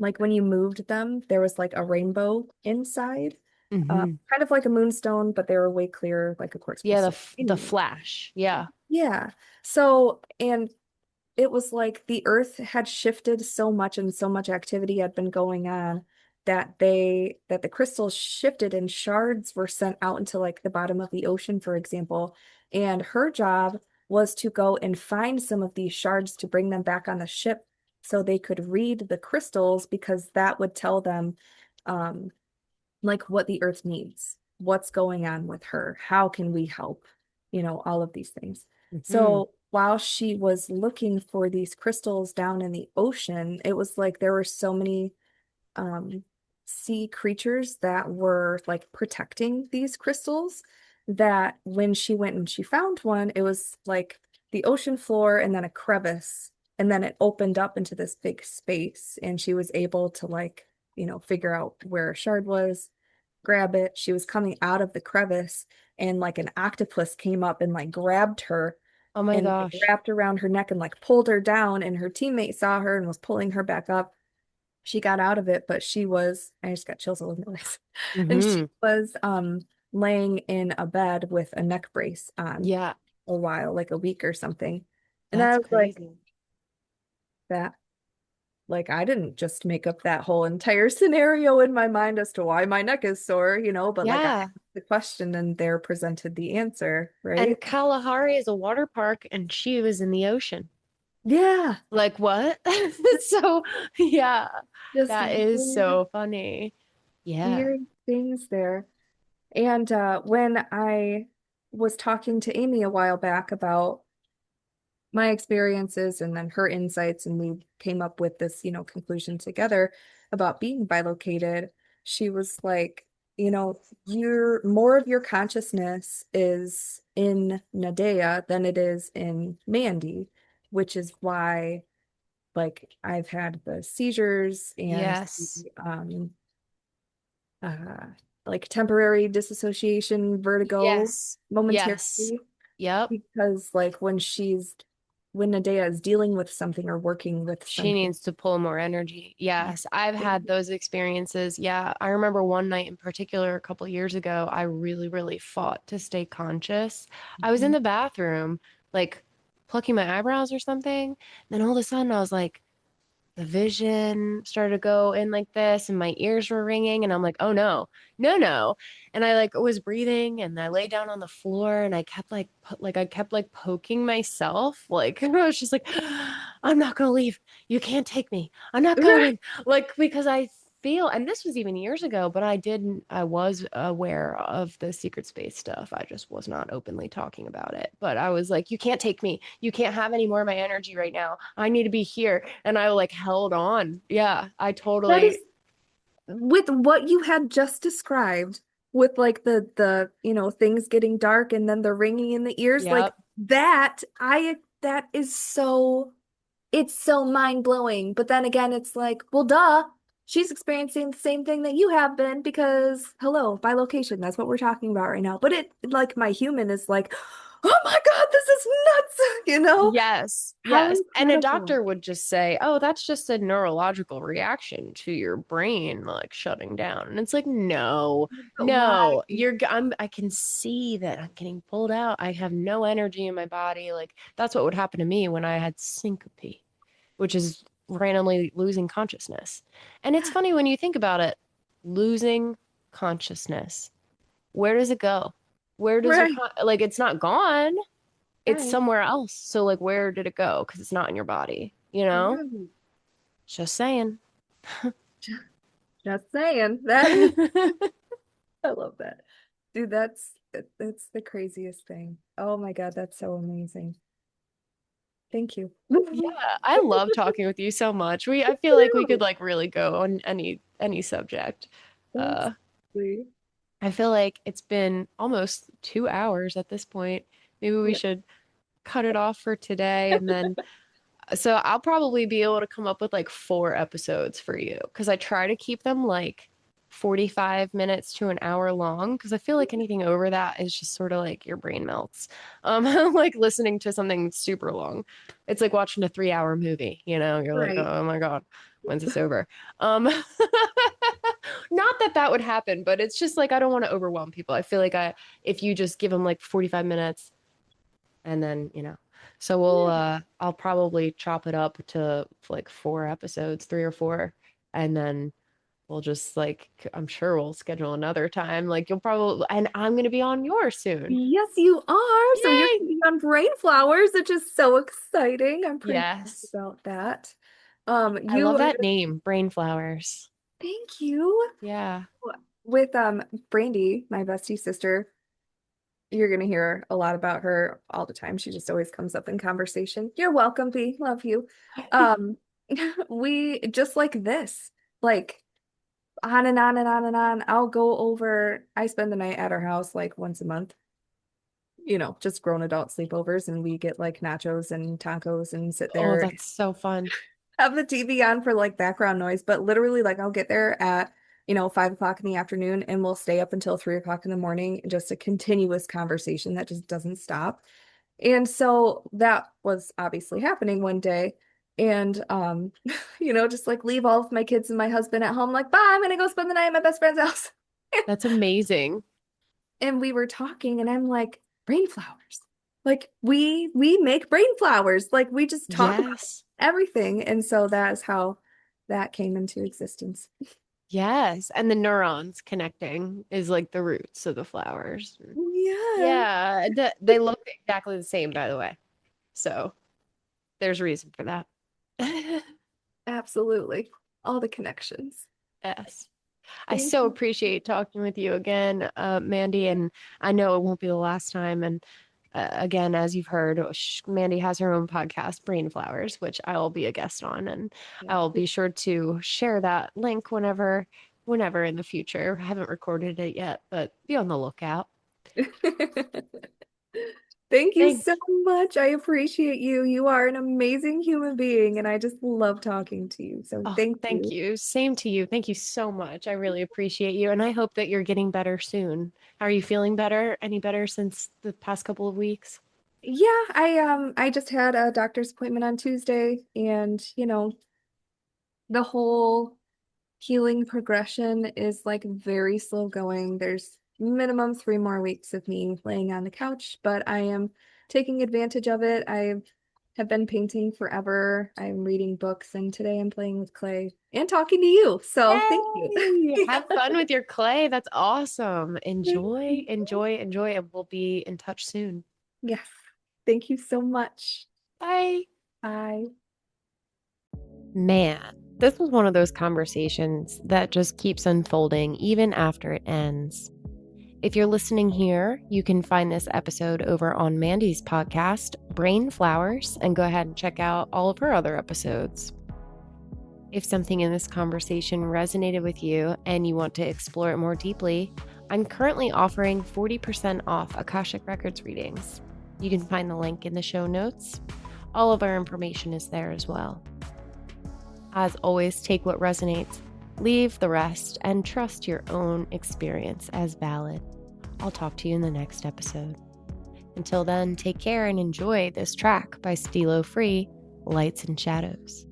like when you moved them, there was like a rainbow inside. Hmm. Kind of like a moonstone, but they were way clearer, like a quartz Yeah. crystal. The Anyway, flash. Yeah. yeah. So, and it was like the earth had shifted so much and so much activity had been going on that the crystals shifted and shards were sent out into like the bottom of the ocean, for example. And her job was to go and find some of these shards to bring them back on the ship so they could read the crystals, because that would tell them um like what the earth needs, what's going on with her, how can we help, all of these things. Hmm. So while she was looking for these crystals down in the ocean, it was like there were so many um, sea creatures that were like protecting these crystals that when she went and she found one, it was like the ocean floor and then a crevice, and then it opened up into this big space, and she was able to like, figure out where a shard was, grab it. She was coming out of the crevice, and like an octopus came up and like grabbed her Oh my and like gosh. wrapped around her neck and like pulled her down, and her teammate saw her and was pulling her back up. She got out of it, but I just got chills all over my legs. And she Hmm. was laying in a bed with a neck brace on Yeah. a while, like a week or something. And That's I was like, crazy. that like I didn't just make up that whole entire scenario in my mind as to why my neck is sore, but like I Yeah. asked the question and they're presented the answer, right? And Kalahari is a water park and she was in the ocean. Yeah, Like what? So, yeah, just that is weird, so funny. Yeah. weird things there. And when I was talking to Amy a while back about my experiences and then her insights, and we came up with this, conclusion together about being bilocated, she was like, your more of your consciousness is in Nadea than it is in Mandy, which is why like I've had the seizures and Yes. the uh like temporary disassociation, vertigo Yes. Yes. momentarily, Yep. because like when Nadea is dealing with something or working with She something. needs to pull more energy. Yes, I've had those experiences. Yeah, I remember one night in particular a couple years ago, I really, really fought to stay conscious. I was in Mhm. the bathroom, like plucking my eyebrows or something. Then all of a sudden I was like, the vision started to go in like this and my ears were ringing and I'm like, oh no, no, no. And I like was breathing and I lay down on the floor and I kept like I kept like poking myself like I was just like I'm not gonna leave. You can't take me. I'm not Right. going. Like because I feel and this was even years ago, but I was aware of the secret space stuff. I just was not openly talking about it. But I was like, you can't take me. You can't have any more of my energy right now. I need to be here. And I like held on. Yeah, I That is totally, with what you had just described, with like the things getting dark and then the ringing in the ears, like yep. that is so, it's so mind-blowing. But then again, it's like, well, duh, she's experiencing the same thing that you have been, because hello, by location, that's what we're talking about right now. But it, like, my human is like, oh my God, this is nuts, you know? Yes, How yes. And a incredible. doctor would just say, "Oh, that's just a neurological reaction to your brain like shutting down." And it's like, "No. But why? No. I can see that I'm getting pulled out. I have no energy in my body." Like that's what would happen to me when I had syncope, which is randomly losing consciousness. And it's funny when you think about it, losing consciousness. Where does it go? Where does Right, like it's not gone, it's right, somewhere else. So like where did it go? Because it's not in your body, you know? right. Just saying. Just saying. That is, I love that. Dude, that's the craziest thing. Oh my God, that's so amazing. Thank you. Yeah, I love talking with you so much. I feel like we could True. like really go on any subject. Uh Absolutely. I feel like it's been almost 2 hours at this point. Maybe we Yeah. should cut it off for today and then so I'll probably be able to come up with like 4 episodes for you because I try to keep them like 45 minutes to an hour long because I feel like anything over that is just sort of like your brain melts. Like listening to something super long. It's like watching a 3 hour movie, you know, you're like, Right. oh my God, when's this over? Not that that would happen, but it's just like I don't want to overwhelm people. I feel like if you just give them like 45 minutes and then so Yeah. I'll probably chop it up to like 4 episodes, 3 or 4, and then we'll just like I'm sure we'll schedule another time, like you'll probably and I'm gonna be on yours soon. Yes, you are. So you're Yay. going to be on Brain Flowers, which is so exciting. I'm pretty pumped Yes, about that. I love You are that gonna, name, brain flowers. thank you. Yeah. With Brandy, my bestie sister, you're gonna hear a lot about her all the time. She just always comes up in conversation. You're welcome, B. Love you. Um, we just like this, like on and on and on and on. I'll go over, I spend the night at our house like once a month, just grown adult sleepovers, and we get like nachos and tacos and sit Oh, there, that's so fun. have the TV on for like background noise. But literally, like, I'll get there at 5 o'clock in the afternoon, and we'll stay up until 3 o'clock in the morning, just a continuous conversation that just doesn't stop. And so that was obviously happening one day. And just like leave all of my kids and my husband at home, like, bye, I'm gonna go spend the night at my best friend's house. That's amazing. And we were talking, and I'm like, brain flowers. Like, we make brain flowers. Like, we just talk about Yes. everything. And so that is how that came into existence. Yes, and the neurons connecting is like the roots of the flowers. Yeah, Yeah, they look exactly the same, by the way. So there's reason for that. absolutely. All the connections. Yes. I Thank so you. appreciate talking with you again, Mandy, and I know it won't be the last time. And again, as you've heard, Mandy has her own podcast, Brain Flowers, which I will be a guest on, and I will be sure to share that link whenever in the future. I haven't recorded it yet, but be on the lookout. Thank you Thanks. so much. I appreciate you. You are an amazing human being, and I just love talking to you. So Oh, thank thank you. you. Same to you. Thank you so much. I really appreciate you. And I hope that you're getting better soon. Are you feeling better? Any better since the past couple of weeks? Yeah, I just had a doctor's appointment on Tuesday, and the whole healing progression is like very slow going. There's minimum 3 more weeks of me laying on the couch, but I am taking advantage of it. I have been painting forever. I'm reading books, and today I'm playing with clay and talking to you. So thank you. Yay! Have fun with your clay. That's awesome. Thank Enjoy, you. enjoy, enjoy, and we'll be in touch soon. Yes. Thank you so much. Bye. Bye. Man, this was one of those conversations that just keeps unfolding even after it ends. If you're listening here, you can find this episode over on Mandy's podcast, Brain Flowers, and go ahead and check out all of her other episodes. If something in this conversation resonated with you and you want to explore it more deeply, I'm currently offering 40% off Akashic Records readings. You can find the link in the show notes. All of our information is there as well. As always, take what resonates, leave the rest, and trust your own experience as valid. I'll talk to you in the next episode. Until then, take care and enjoy this track by Stilo Free, Lights and Shadows.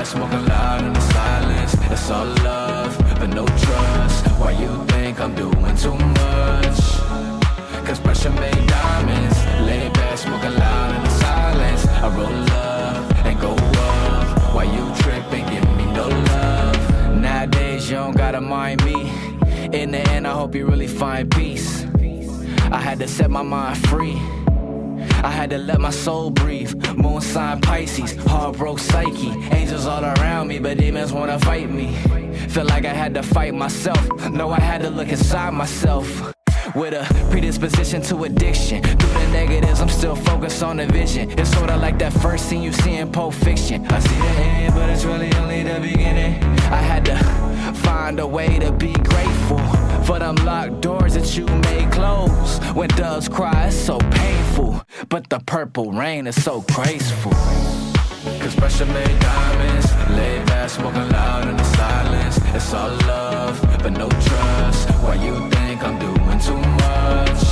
Smoking loud in the silence. It's all love, but no trust. Why you think I'm doing too much? Cause pressure made diamonds. Lay back, smoking loud in the silence. I roll up and go up. Why you tripping? Give me no love. Nowadays you don't gotta mind me. In the end I hope you really find peace. I had to set my mind free. I had to let my soul breathe. Moon sign Pisces, heart broke psyche. Angels all around me, but demons wanna fight me. Feel like I had to fight myself. No, I had to look inside myself. With a predisposition to addiction. Through the negatives, I'm still focused on the vision. It's sorta like that first scene you see in Pulp Fiction. I see the end, but it's really only the beginning. I had to find a way to be grateful for them locked doors that you made close. When doves cry, it's so painful, but the purple rain is so graceful. Cause pressure made diamonds. Lay back, smoking loud in the silence. It's all love, but no trust. Why you think I'm doing too much?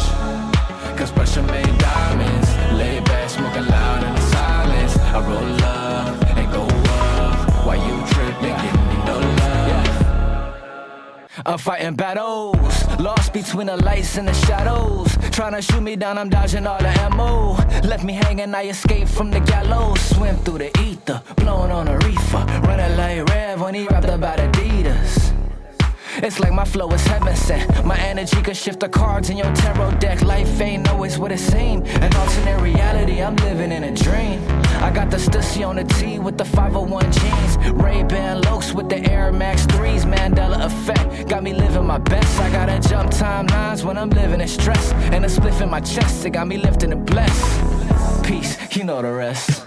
Cause pressure made diamonds. Lay back, smoking loud in the silence. I roll up and go up. Why you tripping? Give me no love. I'm fighting battles, lost between the lights and the shadows. Trying to shoot me down, I'm dodging all the ammo. Left me hanging, I escaped from the gallows. Swim through the ether, blowing on a reefer. Running like Rev when he rapped about Adidas. It's like my flow is heaven sent. My energy could shift the cards in your tarot deck. Life ain't always what it seemed. An alternate reality, I'm living in a dream. I got the Stussy on the T with the 501 jeans. Ray-Ban Lokes with the Air Max 3s. Mandela effect, got me living my best. I gotta jump timelines when I'm living in stress. And a spliff in my chest, it got me lifting and blessed. Peace, you know the rest.